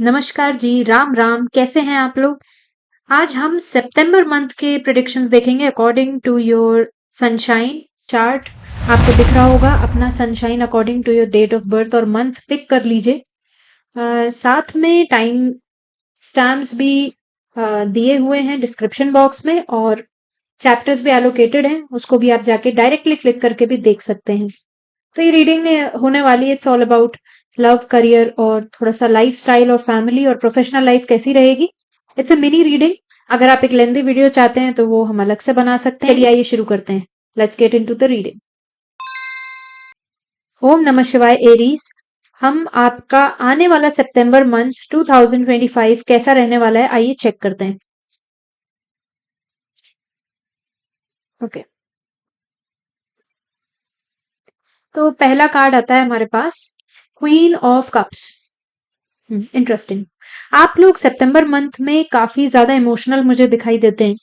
नमस्कार जी, राम राम। कैसे हैं आप लोग? आज हम सितंबर मंथ के प्रेडिक्शंस देखेंगे according to your sunshine chart. आपको दिख रहा होगा अपना sunshine according to your date of birth और मंथ पिक कर लीजिए। साथ में टाइम स्टैम्प्स भी दिए हुए हैं डिस्क्रिप्शन बॉक्स में, और चैप्टर्स भी एलोकेटेड हैं, उसको भी आप जाके डायरेक्टली क्लिक करके भी देख सकते हैं। तो ये रीडिंग होने वाली है, it's all about love, career और थोड़ा सा लाइफ स्टाइल और फैमिली और प्रोफेशनल लाइफ कैसी रहेगी। It's a mini reading. अगर आप एक लेंथी वीडियो चाहते हैं तो वो हम अलग से बना सकते हैं। चलिए आइए शुरू करते हैं। Let's get into the reading. Om नमः शिवाय एरीज। हम आपका आने वाला सितंबर मंथ 2025 कैसा रहने वाला है आइए चेक करते हैं। ओके, तो पहला कार्ड आता है हमारे पास, क्वीन ऑफ कप्स। इंटरेस्टिंग। आप लोग सितंबर मंथ में काफी ज्यादा इमोशनल मुझे दिखाई देते हैं।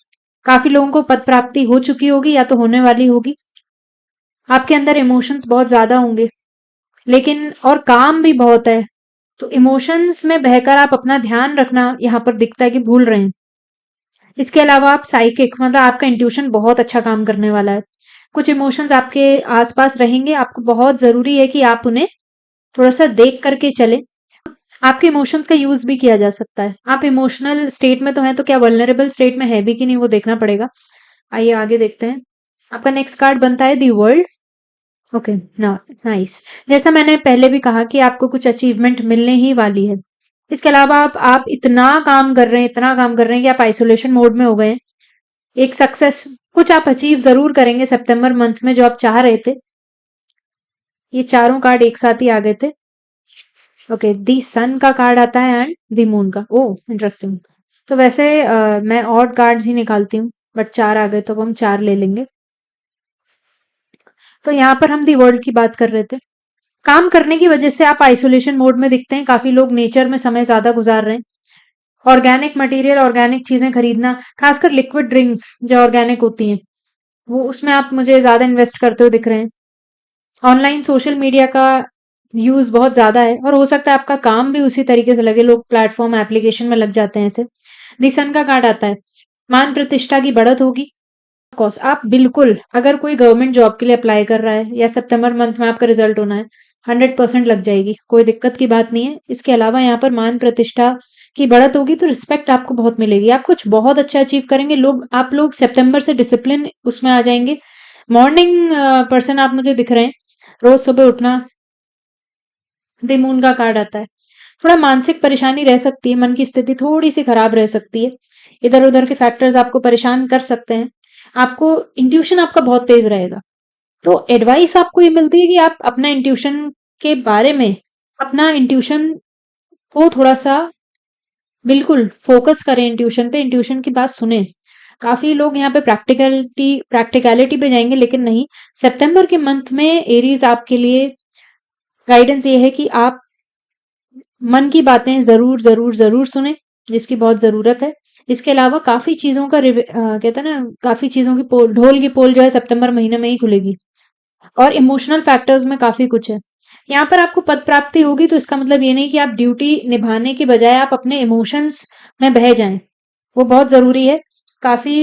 काफी लोगों को पद प्राप्ति हो चुकी होगी या तो होने वाली होगी। आपके अंदर इमोशंस बहुत ज्यादा होंगे, लेकिन और काम भी बहुत है। तो इमोशंस में बहकर आप अपना ध्यान रखना यहाँ पर दिखता है कि भूल रहे हैं। इसके अलावा आप साइकिक, मतलब आपका इंट्यूशन बहुत अच्छा काम करने वाला है। कुछ इमोशंस आपके आसपास रहेंगे, आपको बहुत जरूरी है कि आप उन्हें थोड़ा सा देख करके चले। आपके इमोशंस का यूज भी किया जा सकता है। आप इमोशनल स्टेट में तो हैं, तो क्या वल्नरेबल स्टेट में है भी कि नहीं वो देखना पड़ेगा। आइए आगे देखते हैं। आपका नेक्स्ट कार्ड बनता है दी वर्ल्ड। ओके ना, नाइस। जैसा मैंने पहले भी कहा कि आपको कुछ अचीवमेंट मिलने ही वाली है। इसके अलावा आप इतना काम कर रहे हैं, इतना काम कर रहे हैं कि आप आइसोलेशन मोड में हो गए हैं। एक सक्सेस कुछ आप अचीव जरूर करेंगे सितंबर मंथ में जो आप चाह रहे थे। ये चारों कार्ड एक साथ ही आ गए थे। ओके, दी सन का कार्ड आता है एंड दी मून का। Oh interesting. तो वैसे मैं ऑड कार्ड्स ही निकालती हूँ, बट चार आ गए तो अब हम चार ले लेंगे। तो यहाँ पर हम दी वर्ल्ड की बात कर रहे थे। काम करने की वजह से आप आइसोलेशन मोड में दिखते हैं। काफी लोग नेचर में समय ज्यादा गुजार रहे हैं। ऑर्गेनिक मटेरियल, ऑर्गेनिक चीजें खरीदना, खासकर लिक्विड ड्रिंक्स जो ऑर्गेनिक होती हैं, वो उसमें आप मुझे ज्यादा इन्वेस्ट करते हुए दिख रहे हैं। ऑनलाइन सोशल मीडिया का यूज बहुत ज्यादा है, और हो सकता है आपका काम भी उसी तरीके से लगे। लोग प्लेटफॉर्म एप्लीकेशन में लग जाते हैं ऐसे। दी का कार्ड आता है, मान प्रतिष्ठा की बढ़त होगी। कोर्स आप बिल्कुल, अगर कोई गवर्नमेंट जॉब के लिए अप्लाई कर रहा है या सितंबर मंथ में आपका रिजल्ट होना है, 100% लग जाएगी, कोई दिक्कत की बात नहीं है। इसके अलावा यहाँ पर मान प्रतिष्ठा की बढ़त होगी तो रिस्पेक्ट आपको बहुत मिलेगी। आप कुछ बहुत अच्छा अचीव करेंगे। आप लोग सितंबर से डिसिप्लिन उसमें आ जाएंगे। मॉर्निंग पर्सन आप मुझे दिख रहे हैं। रोज सुबह उठना। द मून का कार्ड आता है। थोड़ा मानसिक परेशानी रह सकती है, मन की स्थिति थोड़ी सी खराब रह सकती है। इधर उधर के फैक्टर्स आपको परेशान कर सकते हैं। आपको इंट्यूशन आपका बहुत तेज रहेगा। तो एडवाइस आपको ये मिलती है कि आप अपना इंट्यूशन के बारे में, अपना इंट्यूशन को थोड़ा सा बिल्कुल फोकस करें इंट्यूशन पे, इंट्यूशन की बात सुने। काफी लोग यहाँ पे प्रैक्टिकलिटी पे जाएंगे, लेकिन नहीं। सितंबर के मंथ में एरीज आपके लिए गाइडेंस ये है कि आप मन की बातें जरूर जरूर जरूर सुने, जिसकी बहुत जरूरत है। इसके अलावा काफी चीजों का कहते हैं ना, काफी चीजों की ढोल की पोल जो है सितंबर महीने में ही खुलेगी। और इमोशनल फैक्टर्स में काफी कुछ है। यहाँ पर आपको पद प्राप्ति होगी, तो इसका मतलब ये नहीं कि आप ड्यूटी निभाने के बजाय आप अपने इमोशंस में बह जाएं। वो बहुत जरूरी है। काफी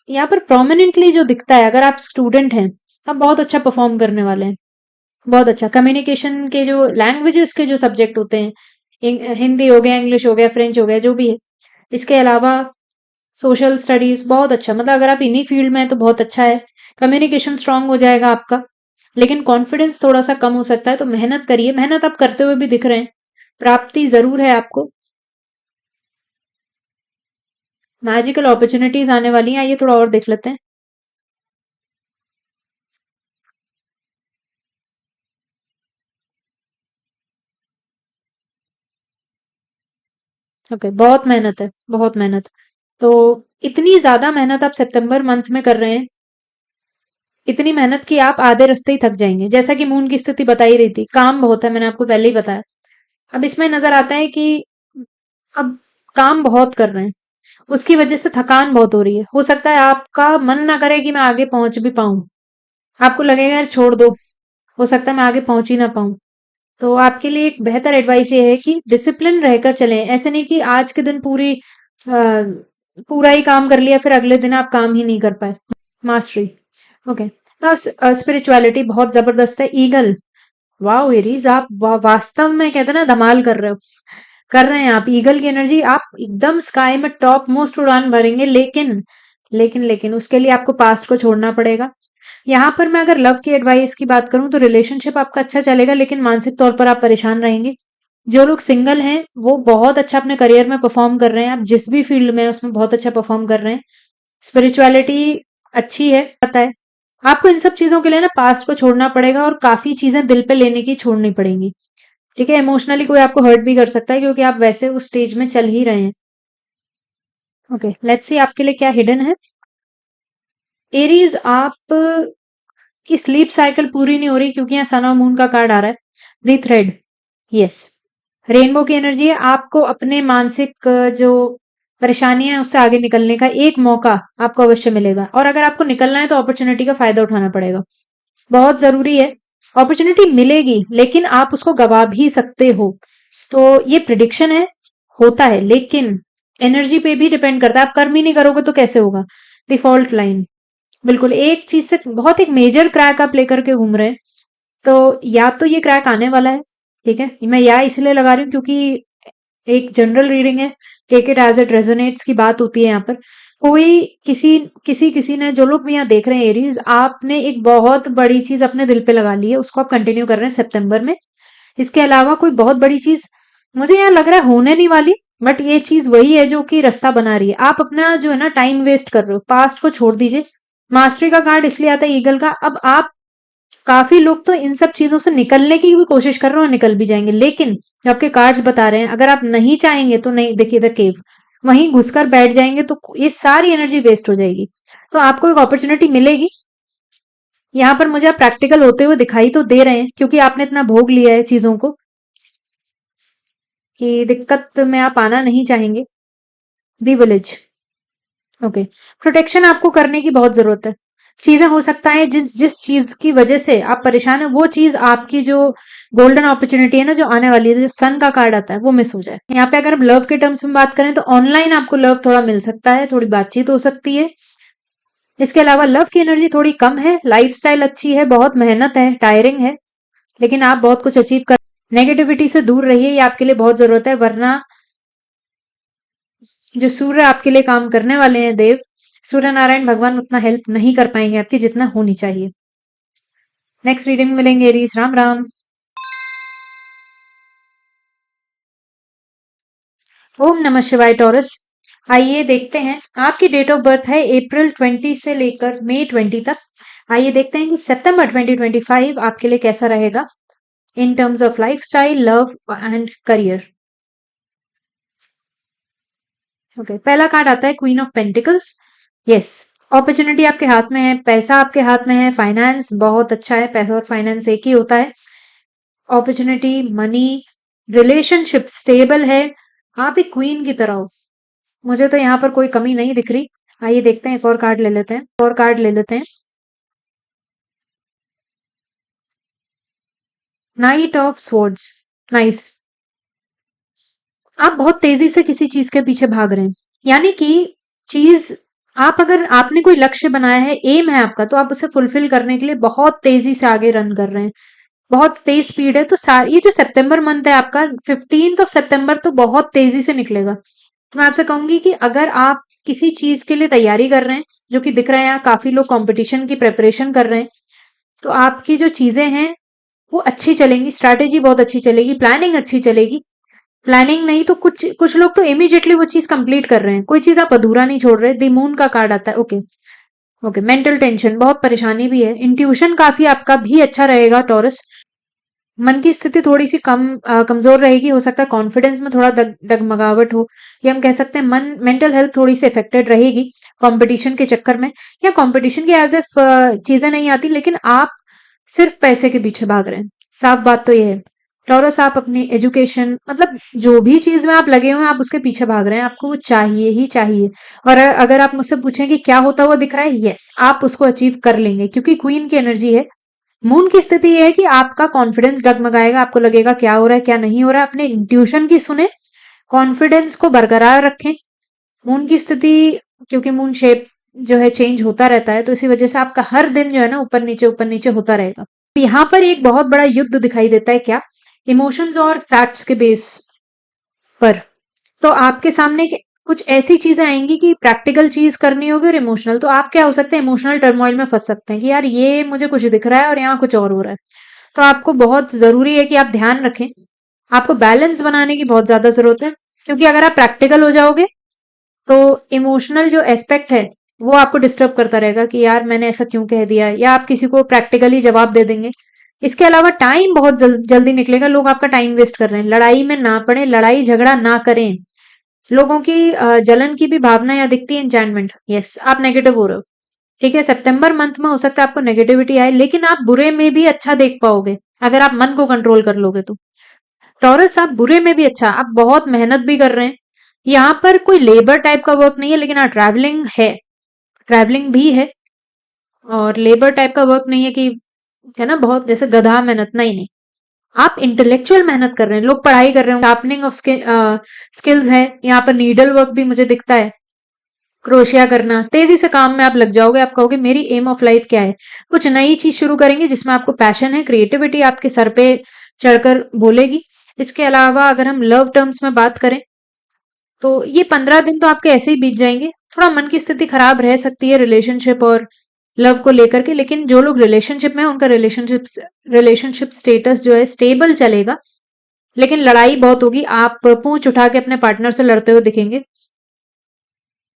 यहाँ पर प्रोमिनेंटली जो दिखता है, अगर आप स्टूडेंट हैं तो आप बहुत अच्छा परफॉर्म करने वाले हैं। बहुत अच्छा कम्युनिकेशन के जो लैंग्वेजेस के जो सब्जेक्ट होते हैं, हिंदी हो गया, इंग्लिश हो गया, फ्रेंच हो गया, जो भी है। इसके अलावा सोशल स्टडीज बहुत अच्छा, मतलब अगर आप इन्हीं फील्ड में हैं तो बहुत अच्छा है। कम्युनिकेशन स्ट्रांग हो जाएगा आपका, लेकिन कॉन्फिडेंस थोड़ा सा कम हो सकता है। तो मेहनत करिए, मेहनत आप करते हुए भी दिख रहे हैं। प्राप्ति जरूर है आपको। मैजिकल अपॉर्चुनिटीज आने वाली हैं। आइए थोड़ा और देख लेते हैं। ओके, बहुत मेहनत है, बहुत मेहनत। तो इतनी ज्यादा मेहनत आप सितंबर मंथ में कर रहे हैं, इतनी मेहनत कि आप आधे रास्ते ही थक जाएंगे। जैसा कि मून की स्थिति बता ही रही थी, काम बहुत है, मैंने आपको पहले ही बताया। अब इसमें नजर आता है कि अब काम बहुत कर रहे हैं, उसकी वजह से थकान बहुत हो रही है। हो सकता है आपका मन ना करे कि मैं आगे पहुंच भी पाऊं। आपको लगेगा यार छोड़ दो, हो सकता है मैं आगे पहुंच ही ना पाऊं। तो आपके लिए एक बेहतर एडवाइस ये है कि डिसिप्लिन रहकर चलें। ऐसे नहीं कि आज के दिन पूरा ही काम कर लिया, फिर अगले दिन आप काम ही नहीं कर पाए। मास्टरी। ओके। स्पिरिचुअलिटी बहुत जबरदस्त है। ईगल। वाओ एरीज, आप वास्तव में कहते हैं ना धमाल कर रहे हो, कर रहे हैं आप। ईगल की एनर्जी, आप एकदम स्काई में टॉप मोस्ट उड़ान भरेंगे, लेकिन उसके लिए आपको पास्ट को छोड़ना पड़ेगा। यहाँ पर मैं अगर लव की एडवाइस की बात करूं तो रिलेशनशिप आपका अच्छा चलेगा, लेकिन मानसिक तौर पर आप परेशान रहेंगे। जो लोग सिंगल हैं वो बहुत अच्छा अपने करियर में परफॉर्म कर रहे हैं। आप जिस भी फील्ड में है उसमें बहुत अच्छा परफॉर्म कर रहे हैं। स्पिरिचुअलिटी अच्छी है, पता है। आपको इन सब चीजों के लिए ना पास्ट को छोड़ना पड़ेगा और काफी चीजें दिल पे लेने की छोड़नी पड़ेंगी। ठीक है, इमोशनली कोई आपको हर्ट भी कर सकता है क्योंकि आप वैसे उस स्टेज में चल ही रहे हैं। ओके, लेट्स सी आपके लिए क्या हिडन है। एरीज, आप की स्लीप साइकिल पूरी नहीं हो रही क्योंकि यहाँ सन और मून का कार्ड आ रहा है। The thread. यस, रेनबो की एनर्जी है। आपको अपने मानसिक जो परेशानियां है उससे आगे निकलने का एक मौका आपको अवश्य मिलेगा, और अगर आपको निकलना है तो अपॉर्चुनिटी का फायदा उठाना पड़ेगा। बहुत जरूरी है। अपॉर्चुनिटी मिलेगी लेकिन आप उसको गवा भी सकते हो। तो ये प्रिडिक्शन है, होता है, लेकिन एनर्जी पे भी डिपेंड करता है। आप कर्म ही नहीं करोगे तो कैसे होगा। Default line. बिल्कुल, एक चीज से बहुत एक मेजर क्रैक आप लेकर के घूम रहे हैं। तो या तो ये क्रैक आने वाला है, ठीक है, मैं या इसलिए लगा रही हूँ क्योंकि एक जनरल रीडिंग है। Take it as it resonates की बात होती है यहाँ पर। कोई किसी किसी किसी ने, जो लोग भी यहाँ देख रहे हैं एरीज, आपने एक बहुत बड़ी चीज अपने दिल पे लगा ली है, उसको आप कंटिन्यू कर रहे हैं सितंबर में। इसके अलावा कोई बहुत बड़ी चीज मुझे यहाँ लग रहा है होने नहीं वाली, बट ये चीज वही है जो कि रास्ता बना रही है। आप अपना जो है ना टाइम वेस्ट कर रहे हो, पास्ट को छोड़ दीजिए। मास्टरी का कार्ड इसलिए आता है ईगल का। अब आप, काफी लोग तो इन सब चीजों से निकलने की भी कोशिश कर रहे हो और निकल भी जाएंगे, लेकिन जो आपके कार्ड्स बता रहे हैं, अगर आप नहीं चाहेंगे तो नहीं, देखिए द केव, वहीं घुसकर बैठ जाएंगे तो ये सारी एनर्जी वेस्ट हो जाएगी। तो आपको एक अपॉर्चुनिटी मिलेगी। यहाँ पर मुझे आप प्रैक्टिकल होते हुए दिखाई तो दे रहे हैं क्योंकि आपने इतना भोग लिया है चीजों को कि दिक्कत में आप आना नहीं चाहेंगे। The village. ओके। प्रोटेक्शन आपको करने की बहुत जरूरत है। चीजें हो सकता है जिस जिस चीज की वजह से आप परेशान है, वो चीज आपकी जो गोल्डन अपॉर्चुनिटी है ना, जो आने वाली है, जो सन का कार्ड आता है, वो मिस हो जाए। यहाँ पे अगर हम लव के टर्म्स में बात करें तो ऑनलाइन आपको लव थोड़ा मिल सकता है, थोड़ी बातचीत हो सकती है। इसके अलावा लव की एनर्जी थोड़ी कम है। लाइफस्टाइल अच्छी है, बहुत मेहनत है, टायरिंग है, लेकिन आप बहुत कुछ अचीव कर। नेगेटिविटी से दूर रहिए, ये आपके लिए बहुत जरूरत है, वरना जो सूर्य आपके लिए काम करने वाले हैं, देव सूर्य नारायण भगवान, उतना हेल्प नहीं कर पाएंगे आपकी जितना होनी चाहिए। नेक्स्ट रीडिंग में मिलेंगे एरीज। राम राम। ओम नमः शिवाय टॉरस। आइए देखते हैं, आपकी डेट ऑफ बर्थ है अप्रैल 20 से लेकर मई 20 तक। आइए देखते हैं कि सितंबर 2025 आपके लिए कैसा रहेगा इन terms of lifestyle, love and career. Okay, पहला कार्ड आता है queen of pentacles. Yes, opportunity आपके हाथ में है, पैसा आपके हाथ में है, फाइनेंस बहुत अच्छा है, पैसा और फाइनेंस एक ही होता है। अपॉर्चुनिटी, मनी, रिलेशनशिप स्टेबल है। आप एक क्वीन की तरह हो, मुझे तो यहाँ पर कोई कमी नहीं दिख रही। आइए देखते हैं, एक और कार्ड ले लेते हैं, और कार्ड ले लेते हैं। Night of swords. नाइस। आप बहुत तेजी से किसी चीज के पीछे भाग रहे हैं, यानी कि चीज, आप अगर आपने कोई लक्ष्य बनाया है, एम है आपका, तो आप उसे फुलफिल करने के लिए बहुत तेजी से आगे रन कर रहे हैं, बहुत तेज स्पीड है। तो ये जो सितंबर मंथ है आपका, 15 सितंबर तो बहुत तेजी से निकलेगा। तो मैं आपसे कहूंगी कि अगर आप किसी चीज के लिए तैयारी कर रहे हैं, जो कि दिख रहा है यहाँ काफी लोग कंपटीशन की प्रेपरेशन कर रहे हैं, तो आपकी जो चीजें हैं वो अच्छी चलेंगी, स्ट्रैटेजी बहुत अच्छी चलेगी, प्लानिंग अच्छी चलेगी। प्लानिंग नहीं तो कुछ कुछ लोग तो इमीडिएटली वो चीज कंप्लीट कर रहे हैं, कोई चीज आप अधूरा नहीं छोड़ रहे। द मून का कार्ड आता है। ओके। ओके, मेंटल टेंशन, बहुत परेशानी भी है। इंट्यूशन काफी आपका भी अच्छा रहेगा टॉरस। मन की स्थिति थोड़ी सी कमजोर रहेगी, हो सकता है कॉन्फिडेंस में थोड़ा डगमगावट हो, या हम कह सकते हैं मेंटल हेल्थ थोड़ी सी इफेक्टेड रहेगी कंपटीशन के चक्कर में, या कंपटीशन की एज एफ चीजें नहीं आती, लेकिन आप सिर्फ पैसे के पीछे भाग रहे हैं। साफ बात तो ये है टॉरस, आप अपनी एजुकेशन, मतलब जो भी चीज में आप लगे हुए हैं, आप उसके पीछे भाग रहे हैं, आपको वो चाहिए ही चाहिए। और अगर आप मुझसे पूछें कि क्या होता हुआ दिख रहा है, यस, आप उसको अचीव कर लेंगे क्योंकि क्वीन की एनर्जी है। मून की स्थिति ये है कि आपका कॉन्फिडेंस डगमगाएगा, आपको लगेगा क्या हो रहा है क्या नहीं हो रहा है। अपने इंट्यूशन की सुने, कॉन्फिडेंस को बरकरार रखें। मून की स्थिति, क्योंकि मून शेप जो है चेंज होता रहता है, तो इसी वजह से आपका हर दिन जो है ना ऊपर नीचे होता रहेगा। यहाँ पर एक बहुत बड़ा युद्ध दिखाई देता है, क्या? इमोशंस और फैक्ट्स के बेस पर। तो आपके सामने कुछ ऐसी चीजें आएंगी कि प्रैक्टिकल चीज करनी होगी और इमोशनल। तो आप क्या हो सकते हैं, इमोशनल टर्मोइल में फंस सकते हैं कि यार ये मुझे कुछ दिख रहा है और यहाँ कुछ और हो रहा है। तो आपको बहुत जरूरी है कि आप ध्यान रखें, आपको बैलेंस बनाने की बहुत ज्यादा जरूरत है। क्योंकि अगर आप प्रैक्टिकल हो जाओगे तो इमोशनल जो एस्पेक्ट है वो आपको डिस्टर्ब करता रहेगा कि यार मैंने ऐसा क्यों कह दिया, या आप किसी को प्रैक्टिकली जवाब दे देंगे। इसके अलावा टाइम बहुत जल्दी निकलेगा, लोग आपका टाइम वेस्ट कर रहे हैं। लड़ाई में ना पड़े, लड़ाई झगड़ा ना करें। लोगों की जलन की भी भावना यहाँ दिखती है, एंचांटमेंट। यस, आप नेगेटिव हो रहे हो। ठीक है, सितंबर मंथ में हो सकता है आपको नेगेटिविटी आए, लेकिन आप बुरे में भी अच्छा देख पाओगे अगर आप मन को कंट्रोल कर लोगे तो। टॉरस, आप बुरे में भी अच्छा, आप बहुत मेहनत भी कर रहे हैं। यहाँ पर कोई लेबर टाइप का वर्क नहीं है, लेकिन हाँ ट्रैवलिंग है, ट्रैवलिंग भी है। और लेबर टाइप का वर्क नहीं है कि है ना बहुत जैसे गधा मेहनत, नहीं नहीं। आप इंटेलेक्चुअल मेहनत कर रहे हैं, लोग पढ़ाई कर रहे हैं, शार्पनिंग ऑफ स्किल्स है। यहाँ पर नीडल वर्क भी मुझे दिखता है, क्रोशिया करना। तेजी से काम में आप लग जाओगे, आप कहोगे मेरी एम ऑफ लाइफ क्या है। कुछ नई चीज शुरू करेंगे जिसमें आपको पैशन है, क्रिएटिविटी आपके सर पे चढ़कर बोलेगी। इसके अलावा अगर हम लव टर्म्स में बात करें तो ये 15 दिन तो आपके ऐसे ही बीत जाएंगे। थोड़ा मन की स्थिति खराब रह सकती है रिलेशनशिप और लव को लेकर के, लेकिन जो लोग रिलेशनशिप में हैं, उनका रिलेशनशिप स्टेटस जो है स्टेबल चलेगा। लेकिन लड़ाई बहुत होगी, आप पूंछ उठा के अपने पार्टनर से लड़ते हुए दिखेंगे,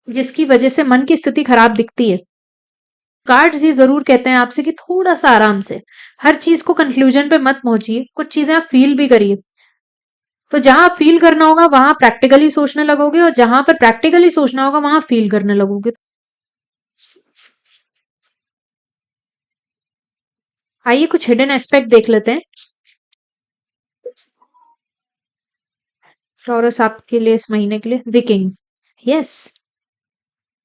जिसकी वजह से मन की स्थिति खराब दिखती है। कार्ड्स ये जरूर कहते हैं आपसे कि थोड़ा सा आराम से, हर चीज को कंक्लूजन पे मत पहुंचिए, कुछ चीजें आप फील भी करिए। तो जहां फील करना होगा वहां प्रैक्टिकली सोचने लगोगे, और जहां पर प्रैक्टिकली सोचना होगा वहां फील करने लगोगे। आइए कुछ हिडन एस्पेक्ट देख लेते हैं टॉरस आपके लिए इस महीने के लिए। द किंग, यस,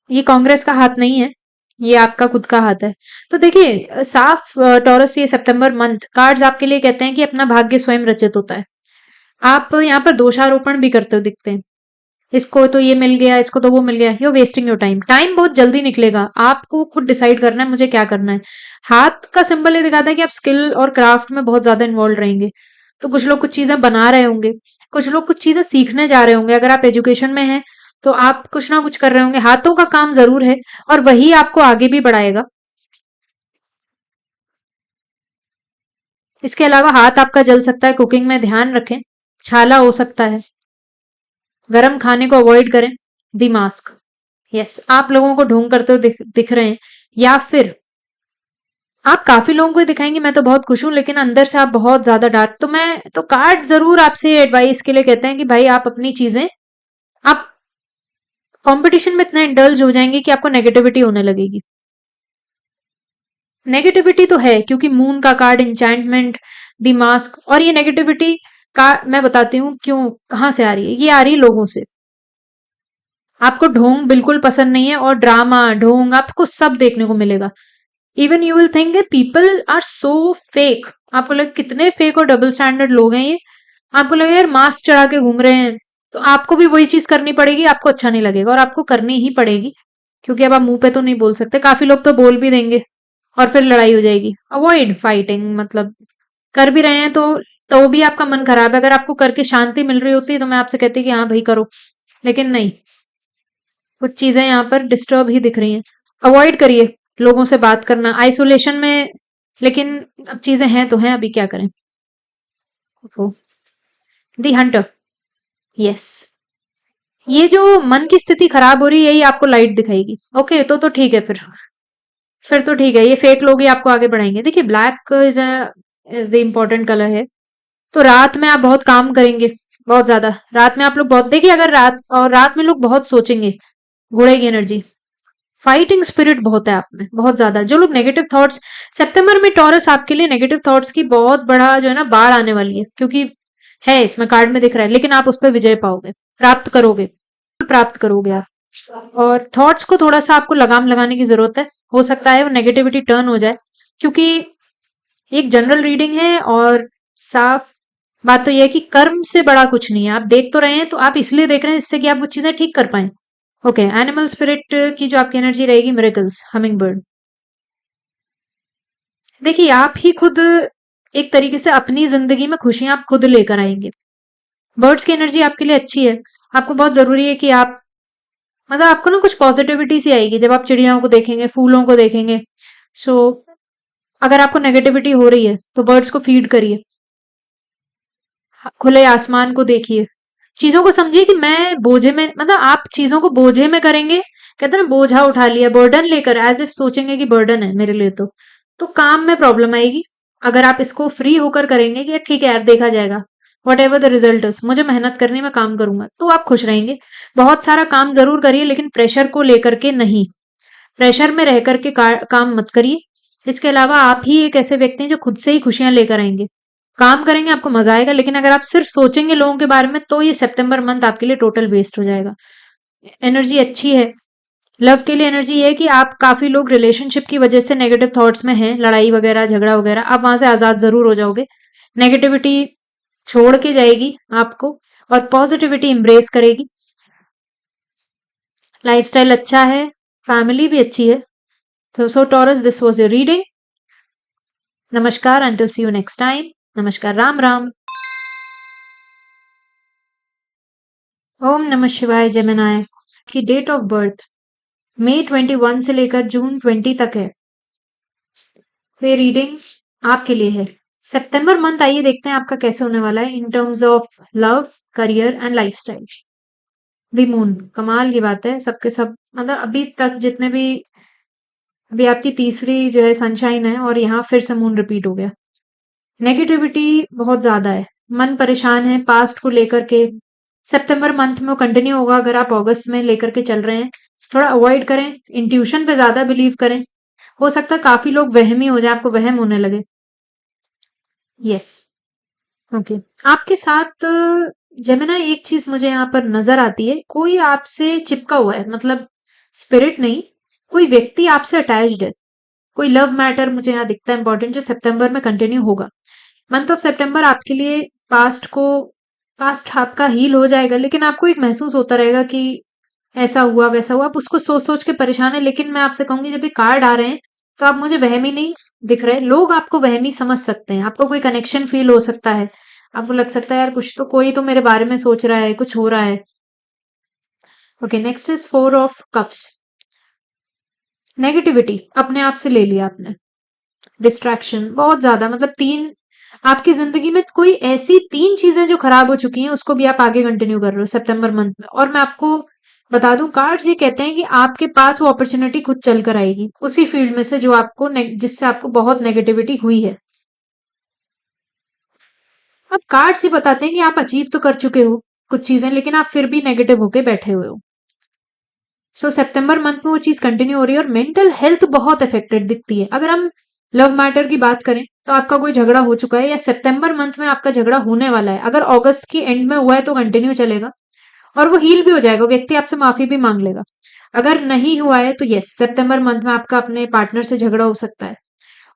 ये कांग्रेस का हाथ नहीं है, ये आपका खुद का हाथ है। तो देखिए साफ टॉरस, ये सितंबर मंथ कार्ड्स आपके लिए कहते हैं कि अपना भाग्य स्वयं रचित होता है। आप यहाँ पर दोषारोपण भी करते हो दिखते हैं, इसको तो ये मिल गया, इसको तो वो मिल गया। You wasting your time, time बहुत जल्दी निकलेगा, आपको खुद डिसाइड करना है मुझे क्या करना है। हाथ का सिंबल ये दिखाता है कि आप स्किल और क्राफ्ट में बहुत ज्यादा इन्वॉल्व रहेंगे। तो कुछ लोग कुछ चीजें बना रहे होंगे, कुछ लोग कुछ चीजें सीखने जा रहे होंगे। अगर आप एजुकेशन में हैं तो आप कुछ ना कुछ कर रहे होंगे, हाथों का काम जरूर है और वही आपको आगे भी बढ़ाएगा। इसके अलावा हाथ आपका जल सकता है, कुकिंग में ध्यान रखें, छाला हो सकता है, गर्म खाने को अवॉइड करें। दी मास्क, यस, आप लोगों को ढोंग करते हुए दिख रहे हैं, या फिर आप काफी लोगों को दिखाएंगे मैं तो बहुत खुश हूं, लेकिन अंदर से आप बहुत ज्यादा डार्क। तो मैं तो कार्ड जरूर आपसे एडवाइस के लिए कहते हैं कि भाई आप अपनी चीजें, आप कंपटीशन में इतना इंडल्ज हो जाएंगे कि आपको नेगेटिविटी होने लगेगी। नेगेटिविटी तो है क्योंकि मून का कार्ड, इंचैंटमेंट, द मास्क, और ये नेगेटिविटी का मैं बताती हूँ क्यों, कहां से आ रही है। ये आ रही है लोगों से। आपको ढोंग बिल्कुल पसंद नहीं है, और ड्रामा ढोंग आपको सब देखने को मिलेगा। Even you will think people are so fake, आपको लगे कितने फेक और डबल स्टैंडर्ड लोग हैं ये। आपको लगे यार मास्क चढ़ा के घूम रहे हैं, तो आपको भी वही चीज करनी पड़ेगी, आपको अच्छा नहीं लगेगा और आपको करनी ही पड़ेगी। क्योंकि अब आप मुंह पे तो नहीं बोल सकते, काफी लोग तो बोल भी देंगे और फिर लड़ाई हो जाएगी। अवॉइड फाइटिंग, मतलब कर भी रहे हैं तो भी आपका मन खराब है। अगर आपको करके शांति मिल रही होती तो मैं आपसे कहती कि हाँ भाई करो, लेकिन नहीं, कुछ चीजें यहाँ पर डिस्टर्ब ही दिख रही हैं। अवॉइड करिए लोगों से बात करना आइसोलेशन में, लेकिन अब चीजें हैं तो हैं, अभी क्या करें। दी हंटर, यस, ये जो मन की स्थिति खराब हो रही है यही आपको लाइट दिखाएगी। ओके, तो ठीक है, फिर तो ठीक है, ये फेक लोग ही आपको आगे बढ़ाएंगे। देखिए black is the important colour है। तो रात में आप बहुत काम करेंगे, बहुत ज्यादा रात में आप लोग बहुत, देखिए अगर रात में लोग बहुत सोचेंगे, घोड़े की एनर्जी, फाइटिंग स्पिरिट बहुत है आप में, बहुत ज्यादा। जो लोग नेगेटिव थॉट्स, सितंबर में टॉरस आपके लिए नेगेटिव थॉट्स की बहुत बड़ा जो है ना बाढ़ आने वाली है, क्योंकि है इसमें कार्ड में दिख रहा है, लेकिन आप उस पर विजय पाओगे, प्राप्त करोगे, प्राप्त करोगे आप। और थॉट्स को थोड़ा सा आपको लगाम लगाने की जरूरत है, हो सकता है वो नेगेटिविटी टर्न हो जाए, क्योंकि एक जनरल रीडिंग है और साफ बात तो यह है कि कर्म से बड़ा कुछ नहीं है। आप देख तो रहे हैं तो आप इसलिए देख रहे हैं जिससे कि आप वो चीजें ठीक कर पाए। ओके, एनिमल स्पिरिट की जो आपकी एनर्जी रहेगी, मिरेकल्स, हमिंग बर्ड। देखिए, आप ही खुद एक तरीके से अपनी जिंदगी में खुशियां आप खुद लेकर आएंगे। बर्ड्स की एनर्जी आपके लिए अच्छी है। आपको बहुत जरूरी है कि आप, मतलब आपको ना कुछ पॉजिटिविटी सी आएगी जब आप चिड़ियाओं को देखेंगे, फूलों को देखेंगे। सो अगर आपको नेगेटिविटी हो रही है तो बर्ड्स को फीड करिए, खुले आसमान को देखिए, चीजों को समझिए कि मैं बोझे में, मतलब आप चीजों को बोझे में करेंगे, कहते हैं ना बोझा उठा लिया, बर्डन लेकर, एज इफ सोचेंगे कि बर्डन है मेरे लिए, तो काम में प्रॉब्लम आएगी। अगर आप इसको फ्री होकर करेंगे कि ठीक है यार, देखा जाएगा, what ever the result is, मुझे मेहनत करनी, मैं काम करूंगा, तो आप खुश रहेंगे। बहुत सारा काम जरूर करिए लेकिन प्रेशर को लेकर के नहीं, प्रेशर में रह करके काम मत करिए। इसके अलावा आप ही एक ऐसे व्यक्ति हैं जो खुद से ही खुशियां लेकर आएंगे। काम करेंगे, आपको मजा आएगा, लेकिन अगर आप सिर्फ सोचेंगे लोगों के बारे में तो ये सितंबर मंथ आपके लिए टोटल वेस्ट हो जाएगा। एनर्जी अच्छी है। लव के लिए एनर्जी ये है कि आप, काफी लोग रिलेशनशिप की वजह से नेगेटिव थॉट्स में हैं, लड़ाई वगैरह, झगड़ा वगैरह, आप वहां से आजाद जरूर हो जाओगे। नेगेटिविटी छोड़ के जाएगी आपको और पॉजिटिविटी embrace करेगी। लाइफस्टाइल अच्छा है, फैमिली भी अच्छी है। तो so Taurus, this was your reading. नमस्कार, until see you next time. नमस्कार, राम राम। ओम नमः शिवाय। जेमिनाय की डेट ऑफ बर्थ मई 21 से लेकर जून 20 तक है। ये रीडिंग आपके लिए है। सितंबर मंथ, आइए देखते हैं आपका कैसे होने वाला है इन terms of love, career and lifestyle. The moon, कमाल की बात है, सबके सब, मतलब अभी तक जितने भी, अभी आपकी तीसरी जो है सनशाइन है और यहाँ फिर से मून रिपीट हो गया। नेगेटिविटी बहुत ज्यादा है, मन परेशान है पास्ट को लेकर के। सितंबर मंथ में वो कंटिन्यू होगा। अगर आप अगस्त में लेकर के चल रहे हैं, थोड़ा अवॉइड करें, इंट्यूशन पे ज्यादा बिलीव करें। हो सकता है काफी लोग वहमी हो जाए, आपको वहम होने लगे। Yes, okay. आपके साथ जेमिना एक चीज मुझे यहाँ पर नजर आती है, कोई आपसे चिपका हुआ है, मतलब स्पिरिट नहीं, कोई व्यक्ति आपसे अटैच्ड है, कोई लव मैटर मुझे यहाँ दिखता है इंपॉर्टेंट, जो सितंबर में कंटिन्यू होगा। मंथ ऑफ सितंबर आपके लिए पास्ट को, पास्ट आपका हील हो जाएगा, लेकिन आपको एक महसूस होता रहेगा कि ऐसा हुआ वैसा हुआ, आप उसको सोच सोच के परेशान है। लेकिन मैं आपसे कहूंगी, जब ये कार्ड आ रहे हैं तो आप मुझे वहमी नहीं दिख रहे, लोग आपको वहमी समझ सकते हैं, आपको कोई कनेक्शन फील हो सकता है, आपको लग सकता है यार कुछ तो, कोई तो मेरे बारे में सोच रहा है, कुछ हो रहा है। Okay, next is 4 of cups. Negativity अपने आप से ले लिया आपने, डिस्ट्रैक्शन बहुत ज्यादा, मतलब तीन, आपकी जिंदगी में कोई ऐसी 3 चीजें जो खराब हो चुकी हैं उसको भी आप आगे कंटिन्यू कर रहे हो सितंबर मंथ में। और मैं आपको बता दूं, कार्ड्स ये कहते हैं कि आपके पास वो अपॉर्चुनिटी खुद चल कर आएगी उसी फील्ड में से जो आपको जिससे आपको बहुत नेगेटिविटी हुई है। अब कार्ड्स ये बताते हैं कि आप अचीव तो कर चुके हो कुछ चीजें, लेकिन आप फिर भी नेगेटिव होके बैठे हुए हो। सो सितंबर मंथ में वो चीज कंटिन्यू हो रही है और मेंटल हेल्थ बहुत अफेक्टेड दिखती है। अगर हम लव मैटर की बात करें तो आपका कोई झगड़ा हो चुका है या सितंबर मंथ में आपका झगड़ा होने वाला है, अगर अगस्त के एंड में हुआ है तो कंटिन्यू चलेगा और वो हील भी हो जाएगा, व्यक्ति आपसे माफी भी मांग लेगा। अगर नहीं हुआ है तो यस, सितंबर मंथ में आपका अपने पार्टनर से झगड़ा हो सकता है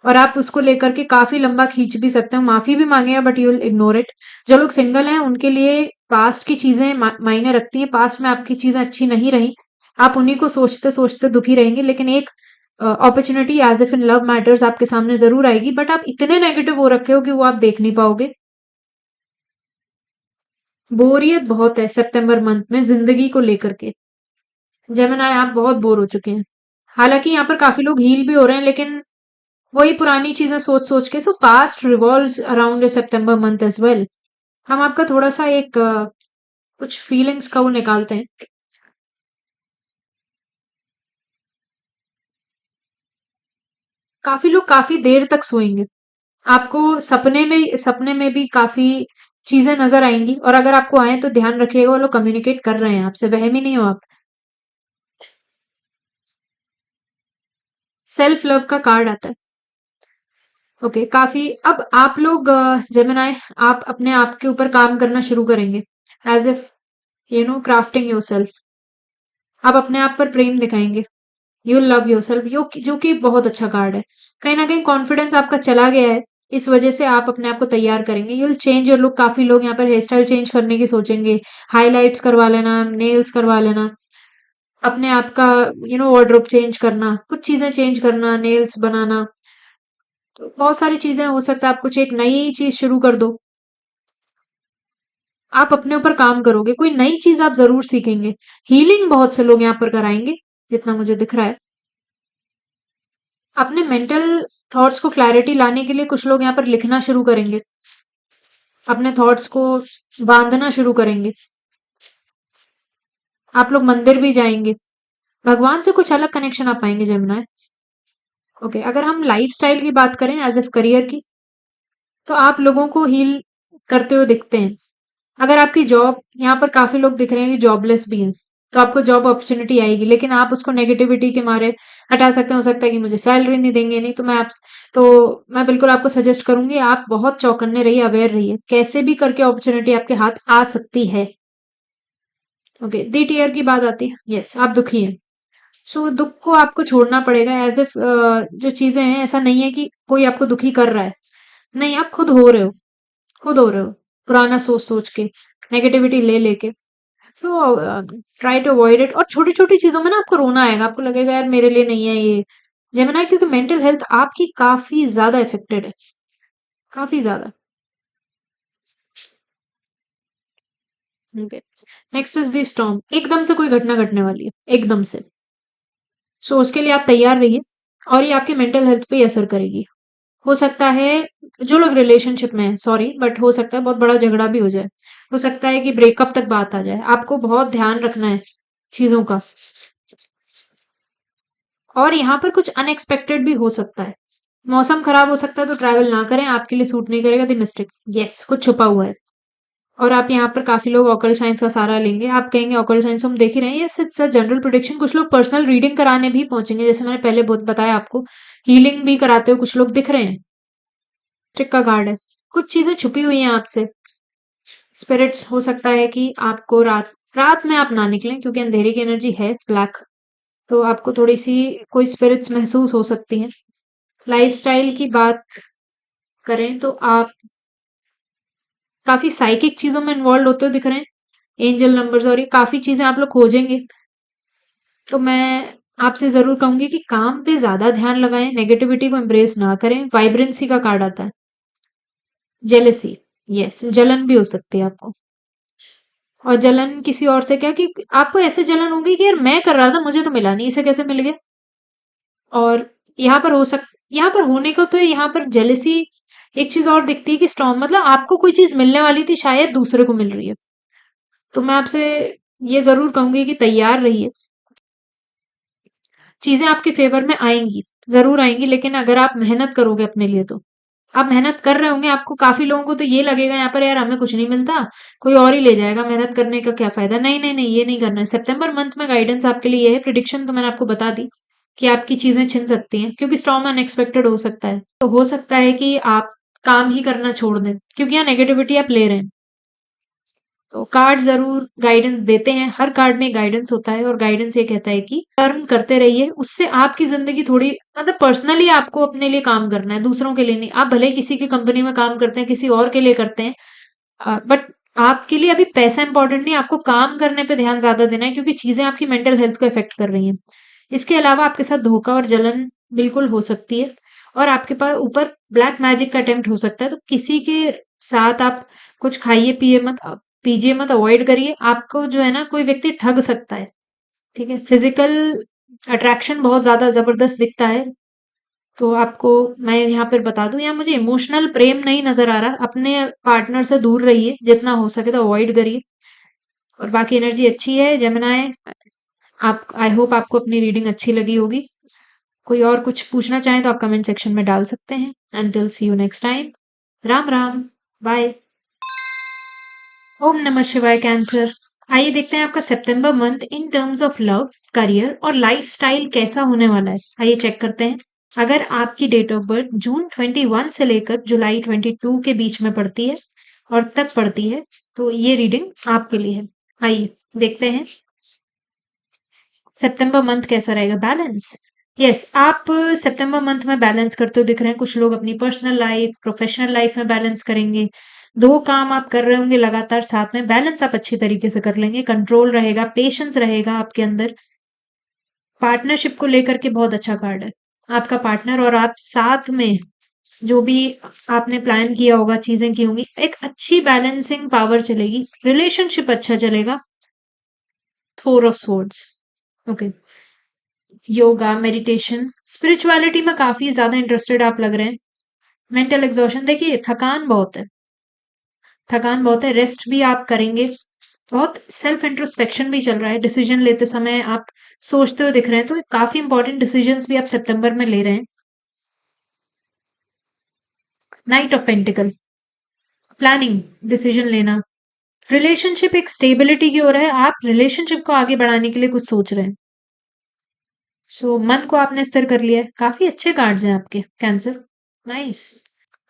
और आप उसको लेकर के काफी लंबा खींच भी सकते हो, माफी भी मांगेगा but you will ignore it. जो लोग सिंगल हैं उनके लिए पास्ट की चीजें मायने रखती हैं, पास्ट में आपकी चीजें अच्छी नहीं रही, आप उन्हीं को सोचते सोचते दुखी रहेंगे, लेकिन एक opportunity as if in love matters आपके सामने जरूर आएगी, बट आप इतने नेगेटिव हो रखे हो कि वो आप देख नहीं पाओगे। बोरियत बहुत है सितंबर मंथ में जिंदगी को लेकर के, जेमिनी आप बहुत बोर हो चुके हैं। हालांकि यहाँ पर काफी लोग हील भी हो रहे हैं, लेकिन वही पुरानी चीजें सोच सोच के। सो पास्ट रिवॉल्व्स अराउंड सितंबर मंथ एज वेल। हम आपका थोड़ा सा एक कुछ फीलिंग्स का वो निकालते हैं। काफी लोग काफी देर तक सोएंगे, आपको सपने में भी काफी चीजें नजर आएंगी, और अगर आपको आए तो ध्यान रखिएगा वो लोग कम्युनिकेट कर रहे हैं आपसे, वहमी नहीं हो आप। सेल्फ लव का कार्ड आता है। ओके, काफी, अब आप लोग जेमिनाई, आप अपने आप के ऊपर काम करना शुरू करेंगे, as if you know crafting yourself. आप अपने आप पर प्रेम दिखाएंगे, यू लव योर सेल्फ, जो कि बहुत अच्छा कार्ड है। कहीं ना कहीं कॉन्फिडेंस आपका चला गया है, इस वजह से आप अपने आप को तैयार करेंगे। You will change your look. काफ़ी लोग यहाँ पर हेयर स्टाइल चेंज करने की सोचेंगे, हाइलाइट्स करवा लेना, नेल्स करवा लेना, अपने आप का वार्डरोब चेंज करना, कुछ चीज़ें चेंज करना, नेल्स बनाना, तो बहुत सारी चीज़ें हो सकता है आप कुछ एक नई चीज़ शुरू कर दो। आप अपने ऊपर काम करोगे, कोई नई चीज़ आप ज़रूर सीखेंगे। हीलिंग बहुत से लोग यहाँ पर कराएँगे, जितना मुझे दिख रहा है। अपने मेंटल थॉट्स को क्लैरिटी लाने के लिए कुछ लोग यहाँ पर लिखना शुरू करेंगे, अपने थॉट्स को बांधना शुरू करेंगे। आप लोग मंदिर भी जाएंगे, भगवान से कुछ अलग कनेक्शन आप पाएंगे जमुना। ओके, अगर हम लाइफस्टाइल की बात करें एज ए करियर की, तो आप लोगों को हील करते हुए दिखते हैं। अगर आपकी जॉब, यहाँ पर काफी लोग दिख रहे हैं कि जॉबलेस भी हैं, तो आपको जॉब अपॉर्चुनिटी आएगी, लेकिन आप उसको नेगेटिविटी के मारे हटा सकते हैं। हो सकता है कि मुझे सैलरी नहीं देंगे, नहीं तो मैं बिल्कुल आपको सजेस्ट करूंगी आप बहुत चौकन्ने रहिए, अवेयर रहिए, कैसे भी करके अपॉर्चुनिटी आपके हाथ आ सकती है। ओके, दी टीयर की बात आती है, यस आप दुखी हैं, सो दुख को आपको छोड़ना पड़ेगा। एज इफ जो चीजें हैं, ऐसा नहीं है कि कोई आपको दुखी कर रहा है, नहीं, आप खुद हो रहे हो, खुद हो रहे हो, पुराना सोच सोच के, नेगेटिविटी ले लेके। So try to avoid it. और छोटी छोटी चीजों में ना आपको रोना आएगा, आपको लगेगा यार मेरे लिए नहीं है ये जेमिनी, क्योंकि मेंटल हेल्थ आपकी काफी ज्यादा इफेक्टेड है, काफी ज्यादा। Okay, next is the storm. एकदम से कोई घटना घटने वाली है, एकदम से। सो उसके लिए आप तैयार रहिए, और ये आपकी मेंटल हेल्थ पे असर करेगी। हो सकता है जो लोग रिलेशनशिप में है, सॉरी बट हो सकता है बहुत बड़ा झगड़ा भी हो जाए, हो सकता है कि ब्रेकअप तक बात आ जाए। आपको बहुत ध्यान रखना है चीजों का, और यहाँ पर कुछ अनएक्सपेक्टेड भी हो सकता है। मौसम खराब हो सकता है, तो ट्रैवल ना करें, आपके लिए सूट नहीं करेगा। द मिस्टेक, यस कुछ छुपा हुआ है। और आप यहाँ पर काफी लोग ऑकल्ट साइंस का सहारा लेंगे, आप कहेंगे ऑकल्ट साइंस हम देख ही रहे हैं, yes it's a general prediction. कुछ लोग पर्सनल रीडिंग कराने भी पहुंचेंगे, जैसे मैंने पहले बहुत बताया आपको, हीलिंग भी कराते हुए कुछ लोग दिख रहे हैं। ट्रिक का कार्ड है, कुछ चीजें छुपी हुई हैं आपसे। स्पिरिट्स, हो सकता है कि आपको रात रात में आप ना निकलें, क्योंकि अंधेरे की एनर्जी है ब्लैक, तो आपको थोड़ी सी कोई स्पिरिट्स महसूस हो सकती हैं। लाइफस्टाइल की बात करें तो आप काफी साइकिक चीजों में इन्वॉल्व होते हुए दिख रहे हैं, एंजल नंबर्स और ये काफी चीजें आप लोग खोजेंगे। तो मैं आपसे जरूर कहूंगी कि काम पे ज्यादा ध्यान लगाएं, नेगेटिविटी को एम्ब्रेस ना करें। वाइब्रेंसी का कार्ड आता है, जेलेसी, यस जलन भी हो सकती है आपको। और जलन किसी और से क्या, कि आपको ऐसे जलन होगी कि यार मैं कर रहा था, मुझे तो मिला नहीं, इसे कैसे मिल गया। और यहाँ पर यहाँ पर होने को तो यहाँ पर जेलेसी। एक चीज और दिखती है कि स्ट्रॉन्ग, मतलब आपको कोई चीज मिलने वाली थी, शायद दूसरे को मिल रही है। तो मैं आपसे ये जरूर कहूंगी कि तैयार रहिए, चीजें आपके फेवर में आएंगी, जरूर आएंगी, लेकिन अगर आप मेहनत करोगे अपने लिए तो। आप मेहनत कर रहे होंगे, आपको काफी लोगों को तो ये लगेगा यहाँ पर यार हमें कुछ नहीं मिलता, कोई और ही ले जाएगा, मेहनत करने का क्या फायदा। नहीं नहीं नहीं, ये नहीं करना है। सितंबर मंथ में गाइडेंस आपके लिए ये है, प्रिडिक्शन तो मैंने आपको बता दी कि आपकी चीजें छिन सकती हैं, क्योंकि स्टॉर्म अनएक्सपेक्टेड हो सकता है। तो हो सकता है कि आप काम ही करना छोड़ दें, क्योंकि यहाँ नेगेटिविटी आप ले रहे हैं। तो कार्ड जरूर गाइडेंस देते हैं, हर कार्ड में गाइडेंस होता है, और गाइडेंस ये कहता है कि कर्म करते रहिए, उससे आपकी जिंदगी थोड़ी, मतलब पर्सनली आपको अपने लिए काम करना है, दूसरों के लिए नहीं। आप भले किसी की कंपनी में काम करते हैं, किसी और के लिए करते हैं, बट आपके लिए अभी पैसा इंपॉर्टेंट नहीं, आपको काम करने पे ध्यान ज्यादा देना है, क्योंकि चीजें आपकी मेंटल हेल्थ को इफेक्ट कर रही हैं। इसके अलावा आपके साथ धोखा और जलन बिल्कुल हो सकती है, और आपके पास ऊपर ब्लैक मैजिक का अटेम्प्ट हो सकता है। तो किसी के साथ आप कुछ खाइए पिए मत, पीजिए मत, अवॉइड करिए। आपको जो है ना, कोई व्यक्ति ठग सकता है, ठीक है। फिजिकल अट्रैक्शन बहुत ज्यादा जबरदस्त दिखता है, तो आपको मैं यहाँ पर बता दूं, यहाँ मुझे इमोशनल प्रेम नहीं नजर आ रहा। अपने पार्टनर से दूर रहिए, जितना हो सके तो अवॉइड करिए। और बाकी एनर्जी अच्छी है जेमिनी। आप, आई होप आपको अपनी रीडिंग अच्छी लगी होगी। कोई और कुछ पूछना चाहें तो आप कमेंट सेक्शन में डाल सकते हैं। Until see you next time, Ram Ram, bye. ओम नमः शिवाय कैंसर। आइए देखते हैं आपका सितंबर month in terms of love, career और लाइफस्टाइल कैसा होने वाला है। आइए चेक करते हैं। अगर आपकी डेट ऑफ बर्थ जून 21 से लेकर जुलाई 22 के बीच में पड़ती है और तक पड़ती है, तो ये रीडिंग आपके लिए है। आइए देखते हैं सितंबर मंथ कैसा रहेगा। बैलेंस, यस, आप सितंबर मंथ में बैलेंस करते हुए दिख रहे हैं। कुछ लोग अपनी पर्सनल लाइफ, प्रोफेशनल लाइफ में बैलेंस करेंगे। 2 काम आप कर रहे होंगे लगातार साथ में, बैलेंस आप अच्छी तरीके से कर लेंगे। कंट्रोल रहेगा, पेशेंस रहेगा आपके अंदर। पार्टनरशिप को लेकर के बहुत अच्छा कार्ड है। आपका पार्टनर और आप साथ में जो भी आपने प्लान किया होगा, चीज़ें की होंगी, एक अच्छी बैलेंसिंग पावर चलेगी। रिलेशनशिप अच्छा चलेगा। 4 of swords, okay. Yoga, meditation, spirituality में काफ़ी ज़्यादा इंटरेस्टेड आप लग रहे हैं। मेंटल एग्ज़ॉशन, देखिए थकान बहुत है, रेस्ट भी आप करेंगे। बहुत सेल्फ इंट्रोस्पेक्शन भी चल रहा है, डिसीजन लेते समय आप सोचते हुए दिख रहे हैं, तो काफ़ी इंपॉर्टेंट डिसीजंस भी आप सितंबर में ले रहे हैं। Night of pentacle, planning, decision लेना। रिलेशनशिप एक स्टेबिलिटी की ओर है, आप रिलेशनशिप को आगे बढ़ाने के लिए कुछ सोच रहे हैं। सो मन को आपने स्थिर कर लिया है। काफ़ी अच्छे कार्ड्स हैं आपके, कैंसर। नाइस।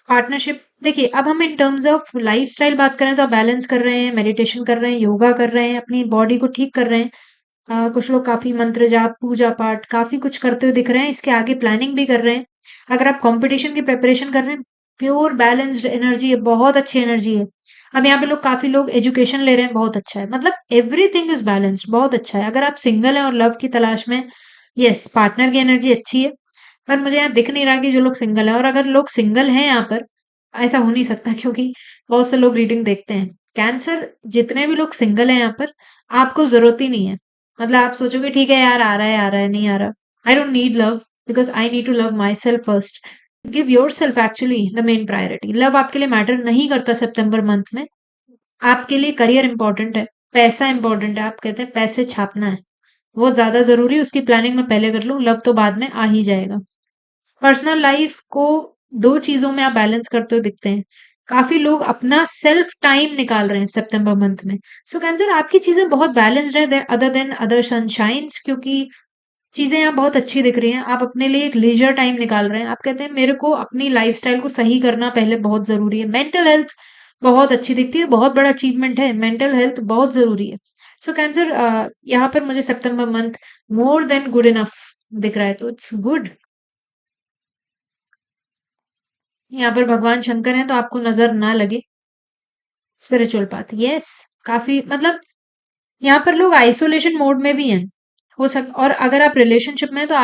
पार्टनरशिप, देखिए अब हम इन टर्म्स ऑफ लाइफस्टाइल बात करें तो आप बैलेंस कर रहे हैं, मेडिटेशन कर रहे हैं, योगा कर रहे हैं, अपनी बॉडी को ठीक कर रहे हैं। कुछ लोग काफ़ी मंत्र जाप, पूजा पाठ काफ़ी कुछ करते हुए दिख रहे हैं। इसके आगे प्लानिंग भी कर रहे हैं। अगर आप कंपटीशन की प्रिपरेशन कर रहे हैं, प्योर बैलेंस्ड एनर्जी है, बहुत अच्छी एनर्जी है। अब यहाँ पे काफ़ी लोग एजुकेशन ले रहे हैं, बहुत अच्छा है। मतलब एवरीथिंग इज़ बैलेंस्ड, बहुत अच्छा है। अगर आप सिंगल हैं और लव की तलाश में, येस, पार्टनर की एनर्जी अच्छी है। पर मुझे यहाँ दिख नहीं रहा कि जो लोग सिंगल हैं, और अगर लोग सिंगल हैं यहाँ पर, ऐसा हो नहीं सकता क्योंकि बहुत से लोग रीडिंग देखते हैं। कैंसर, जितने भी लोग सिंगल हैं यहाँ पर, आपको ज़रूरत ही नहीं है। मतलब आप सोचोगे ठीक है यार, आ रहा है, नहीं आ रहा। I don't need love because I need to love myself first. Give yourself actually the main priority. Love आपके लिए मैटर नहीं करता सितंबर मंथ में। आपके लिए करियर इंपॉर्टेंट है, पैसा इंपॉर्टेंट है। आप कहते हैं पैसे छापना है, वो ज़्यादा ज़रूरी है, उसकी प्लानिंग मैं पहले कर लूँ, लव तो बाद में आ ही जाएगा। पर्सनल लाइफ को 2 चीज़ों में आप बैलेंस करते हुए दिखते हैं। काफ़ी लोग अपना सेल्फ टाइम निकाल रहे हैं सितंबर मंथ में। सो कैंसर, आपकी चीज़ें बहुत बैलेंस्ड है अदर देन अदर सनशाइन्स, क्योंकि चीज़ें यहाँ बहुत अच्छी दिख रही हैं। आप अपने लिए एक लीजर टाइम निकाल रहे हैं। आप कहते हैं मेरे को अपनी लाइफ़स्टाइल को सही करना पहले बहुत ज़रूरी है। मेंटल हेल्थ बहुत अच्छी दिखती है, बहुत बड़ा अचीवमेंट है। मेंटल हेल्थ बहुत ज़रूरी है। सो कैंसर, यहाँ पर मुझे सितंबर month more than good enough दिख रहा है, तो इट्स गुड। यहाँ पर भगवान शंकर हैं तो आपको नज़र ना लगे। स्पिरिचुअल पाथ, यस, काफ़ी मतलब यहाँ पर लोग आइसोलेशन मोड में भी हैं। हो सक और अगर आप रिलेशनशिप में हैं तो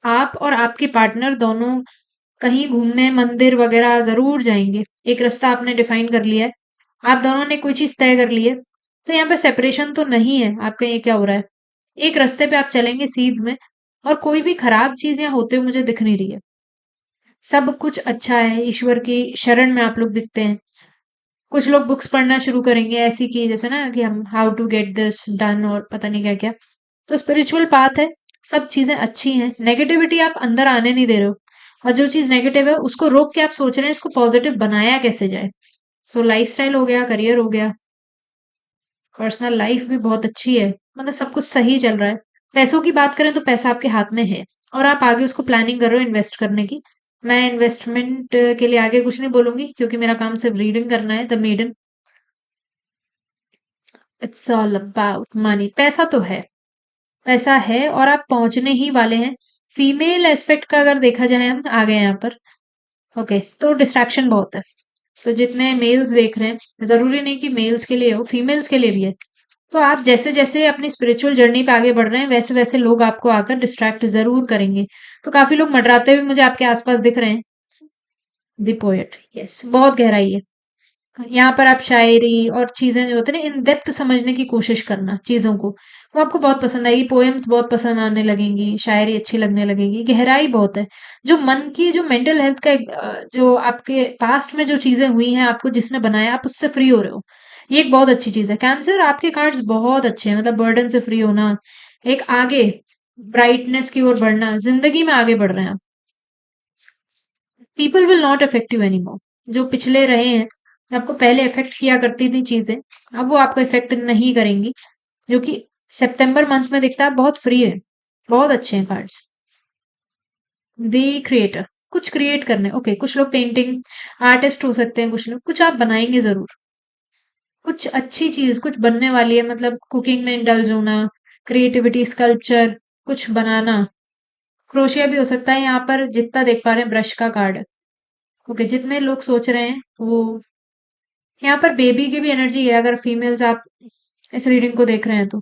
आप और आपके पार्टनर दोनों कहीं घूमने, मंदिर वगैरह ज़रूर जाएँगे। एक रास्ता आपने डिफाइन कर लिया है। आप दोनों ने कोई चीज़ तय कर ली है। तो यहाँ पे सेपरेशन तो नहीं है। आपका ये क्या हो रहा है? एक रास्ते पे आप चलेंगे सीध में, और कोई भी खराब चीज़ यहाँ होते हुए मुझे दिख नहीं रही है। सब कुछ अच्छा है, ईश्वर की शरण में आप लोग दिखते हैं। कुछ लोग बुक्स पढ़ना शुरू करेंगे ऐसी कि जैसे ना कि हम how to get this done और पता नहीं क्या-क्या। तो स्पिरिचुअल पाथ है, सब चीज़ें अच्छी हैं, नेगेटिविटी आप अंदर आने नहीं दे रहे हो, और जो चीज़ नेगेटिव है उसको रोक के आप सोच रहे हैं इसको पॉजिटिव बनाया कैसे जाए। सो लाइफ़स्टाइल हो गया, करियर हो गया, पर्सनल लाइफ भी बहुत अच्छी है, मतलब सब कुछ सही चल रहा है। पैसों की बात करें तो पैसा आपके हाथ में है, और आप आगे उसको प्लानिंग कर रहे हो इन्वेस्ट करने की। मैं इन्वेस्टमेंट के लिए आगे कुछ नहीं बोलूँगी क्योंकि मेरा काम सिर्फ रीडिंग करना है, the maiden. It's all about money. पैसा है और आप पहुंचने ही वाले हैं। फीमेल एस्पेक्ट का अगर देखा जाए, हम आ गए यहाँ पर, ओके, तो डिस्ट्रैक्शन बहुत है। तो जितने मेल्स देख रहे हैं, जरूरी नहीं कि मेल्स के लिए हो, फीमेल्स के लिए भी है। तो आप जैसे जैसे अपनी स्पिरिचुअल जर्नी पे आगे बढ़ रहे हैं, वैसे वैसे लोग आपको आकर डिस्ट्रैक्ट जरूर करेंगे। तो काफी लोग मंडराते हुए मुझे आपके आसपास दिख रहे हैं। द पोएट, यस, बहुत गहराई है यहाँ पर। आप शायरी और चीज़ें जो होती है ना, इन डेप्थ समझने की कोशिश करना चीज़ों को, वो आपको बहुत पसंद आएगी। पोएम्स बहुत पसंद आने लगेंगी, शायरी अच्छी लगने लगेगी, गहराई बहुत है। जो मन की, जो मेंटल हेल्थ का जो आपके पास्ट में जो चीज़ें हुई हैं, आपको जिसने बनाया, आप उससे फ्री हो रहे हो। ये एक बहुत अच्छी चीज़ है। कैंसर, आपके कार्ड्स बहुत अच्छे हैं, मतलब बर्डन से फ्री होना, एक आगे ब्राइटनेस की ओर बढ़ना, जिंदगी में आगे बढ़ रहे हैं आप। People will not affect you anymore. जो पिछले रहे हैं, आपको पहले इफेक्ट किया करती थी चीजें, अब वो आपको इफेक्ट नहीं करेंगी, जो कि सितंबर मंथ में दिखता है। बहुत फ्री है, बहुत अच्छे हैं कार्ड्स। दी क्रिएटर, कुछ क्रिएट करने, ओके। कुछ लोग पेंटिंग आर्टिस्ट हो सकते हैं, कुछ लोग कुछ आप बनाएंगे जरूर। कुछ अच्छी चीज कुछ बनने वाली है, मतलब कुकिंग में इंडल्ज होना, क्रिएटिविटी, स्कल्पचर, कुछ बनाना, क्रोशिया भी हो सकता है। यहाँ पर जितना देख पा रहे हैं ब्रश का कार्ड है। ओके, जितने लोग सोच रहे हैं वो यहाँ पर बेबी की भी एनर्जी है, अगर फीमेल्स आप इस रीडिंग को देख रहे हैं तो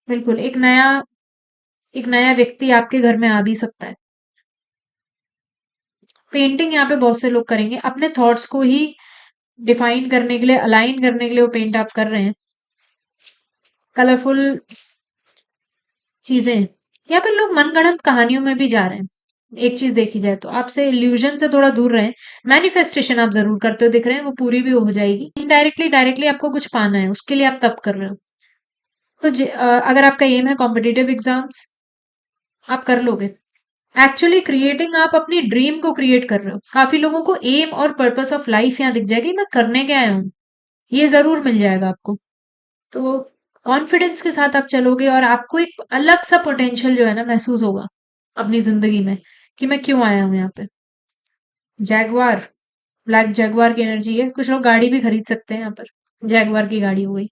बिल्कुल एक नया व्यक्ति आपके घर में आ भी सकता है। पेंटिंग यहाँ पे बहुत से लोग करेंगे अपने थॉट्स को ही डिफाइन करने के लिए, अलाइन करने के लिए वो पेंट आप कर रहे हैं। कलरफुल चीजें यहाँ पे लोग मनगढ़ंत कहानियों में भी जा रहे हैं। एक चीज देखी जाए तो आपसे इल्यूजन से थोड़ा दूर रहें। मैनिफेस्टेशन आप जरूर करते हो दिख रहे हैं, वो पूरी भी हो जाएगी। इनडायरेक्टली डायरेक्टली आपको कुछ पाना है, उसके लिए आप तप कर रहे हो। तो अगर आपका एम है कॉम्पिटिटिव एग्जाम्स, आप कर लोगे। एक्चुअली क्रिएटिंग, आप अपनी ड्रीम को क्रिएट कर रहे हो। काफी लोगों को एम और पर्पस ऑफ लाइफ यहाँ दिख जाएगी, मैं करने क्या आया हूँ, ये जरूर मिल जाएगा आपको। तो कॉन्फिडेंस के साथ आप चलोगे और आपको एक अलग सा पोटेंशियल जो है ना महसूस होगा अपनी जिंदगी में, कि मैं क्यों आया हूँ यहाँ पे। जैगवार, ब्लैक जैगवार की एनर्जी है। कुछ लोग गाड़ी भी खरीद सकते हैं यहाँ पर, जैगवार की गाड़ी हो गई।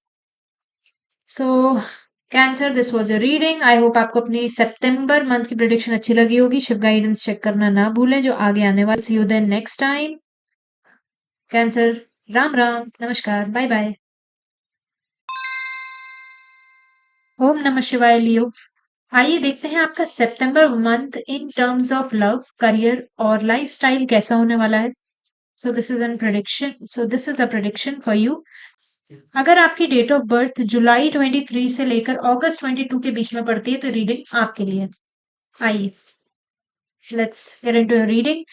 So Cancer, this was a reading. I hope आपको अपनी सितंबर मंथ की प्रिडिक्शन अच्छी लगी होगी। शिव गाइडेंस चेक करना ना भूलें जो आगे आने वाले। See you then next time. Cancer, Ram Ram, नमस्कार, बाय बाय। ओम नमः शिवाय लियो। आइए देखते हैं आपका सितंबर month in terms of love, career और लाइफस्टाइल कैसा होने वाला है। So this is an prediction, so this is a prediction for you. अगर आपकी डेट ऑफ बर्थ जुलाई 23 से लेकर अगस्त 22 के बीच में पड़ती है तो रीडिंग आपके लिए है। आइए let's get into reading.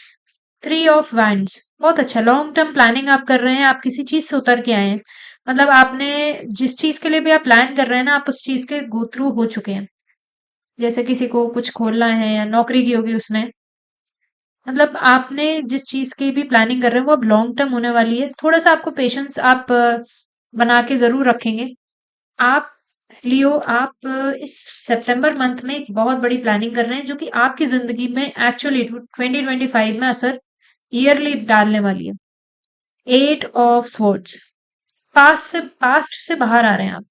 Three of wands, बहुत अच्छा। लॉन्ग टर्म प्लानिंग आप कर रहे हैं, आप किसी चीज से उतर के आए हैं। मतलब आपने जिस चीज के लिए भी आप प्लान कर रहे हैं ना, आप उस चीज के गो थ्रू हो चुके हैं। जैसे किसी को कुछ खोलना है या नौकरी की होगी उसने, मतलब आपने जिस चीज की भी प्लानिंग कर रहे हैं वो अब लॉन्ग टर्म होने वाली है। थोड़ा सा आपको पेशेंस आप बना के जरूर रखेंगे। आप लियो, आप इस सितंबर मंथ में एक बहुत बड़ी प्लानिंग कर रहे हैं जो कि आपकी जिंदगी में एक्चुअली 2025 में असर ईयरली डालने वाली है। एट ऑफ स्वॉर्ड्स, पास्ट से बाहर आ रहे हैं आप।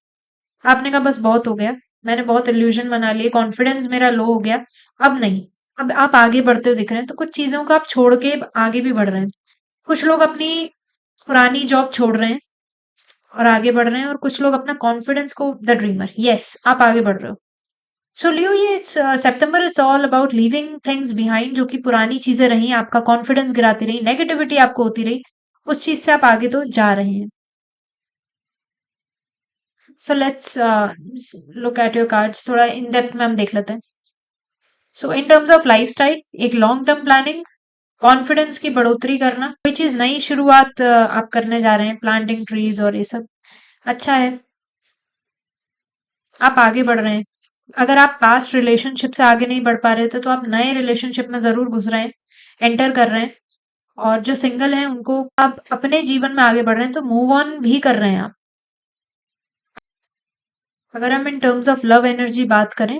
आपने कहा बस बहुत हो गया, मैंने बहुत इल्यूजन बना लिए, कॉन्फिडेंस मेरा लो हो गया, अब नहीं। अब आप आगे बढ़ते हुए दिख रहे हैं, तो कुछ चीजों को आप छोड़ के आगे भी बढ़ रहे हैं। कुछ लोग अपनी पुरानी जॉब छोड़ रहे हैं और आगे बढ़ रहे हैं, और कुछ लोग अपना कॉन्फिडेंस को, द ड्रीमर, यस आप आगे बढ़ रहे हो। सो लियो, ये सितंबर it's all about leaving things behind, जो कि पुरानी चीजें रही, आपका कॉन्फिडेंस गिराती रही, नेगेटिविटी आपको होती रही, उस चीज से आप आगे तो जा रहे हैं। So let's look at your cards, थोड़ा इन डेप्थ में हम देख लेते हैं। सो इन टर्म्स ऑफ लाइफस्टाइल, एक लॉन्ग टर्म प्लानिंग, कॉन्फिडेंस की बढ़ोतरी करना, कोई चीज नई शुरुआत आप करने जा रहे हैं, प्लांटिंग ट्रीज और ये सब अच्छा है। आप आगे बढ़ रहे हैं। अगर आप पास्ट रिलेशनशिप से आगे नहीं बढ़ पा रहे थे तो आप नए रिलेशनशिप में जरूर घुस रहे हैं, एंटर कर रहे हैं। और जो सिंगल हैं उनको आप अपने जीवन में आगे बढ़ रहे हैं, तो मूव ऑन भी कर रहे हैं आप। अगर हम इन टर्म्स ऑफ लव एनर्जी बात करें,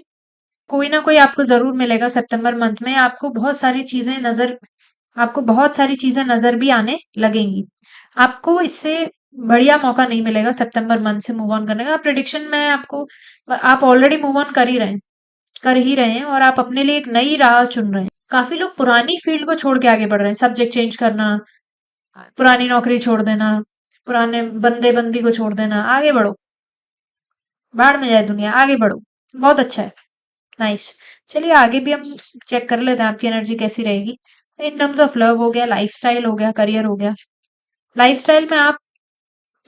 कोई ना कोई आपको जरूर मिलेगा सितंबर मंथ में। आपको बहुत सारी चीजें नजर भी आने लगेंगी। आपको इससे बढ़िया मौका नहीं मिलेगा सितंबर मंथ से मूव ऑन करने का। प्रिडिक्शन में आपको, आप ऑलरेडी मूव ऑन कर ही रहे हैं और आप अपने लिए एक नई राह चुन रहे हैं। काफी लोग पुरानी फील्ड को छोड़ के आगे बढ़ रहे हैं, सब्जेक्ट चेंज करना, पुरानी नौकरी छोड़ देना, पुराने बंदे बंदी को छोड़ देना, आगे बढ़ो, बाढ़ में जाए दुनिया, आगे बढ़ो। बहुत अच्छा है, नाइस। चलिए आगे भी हम चेक कर लेते हैं आपकी एनर्जी कैसी रहेगी। इन टर्म्स ऑफ लव हो गया, लाइफस्टाइल हो गया, करियर हो गया। लाइफस्टाइल में आप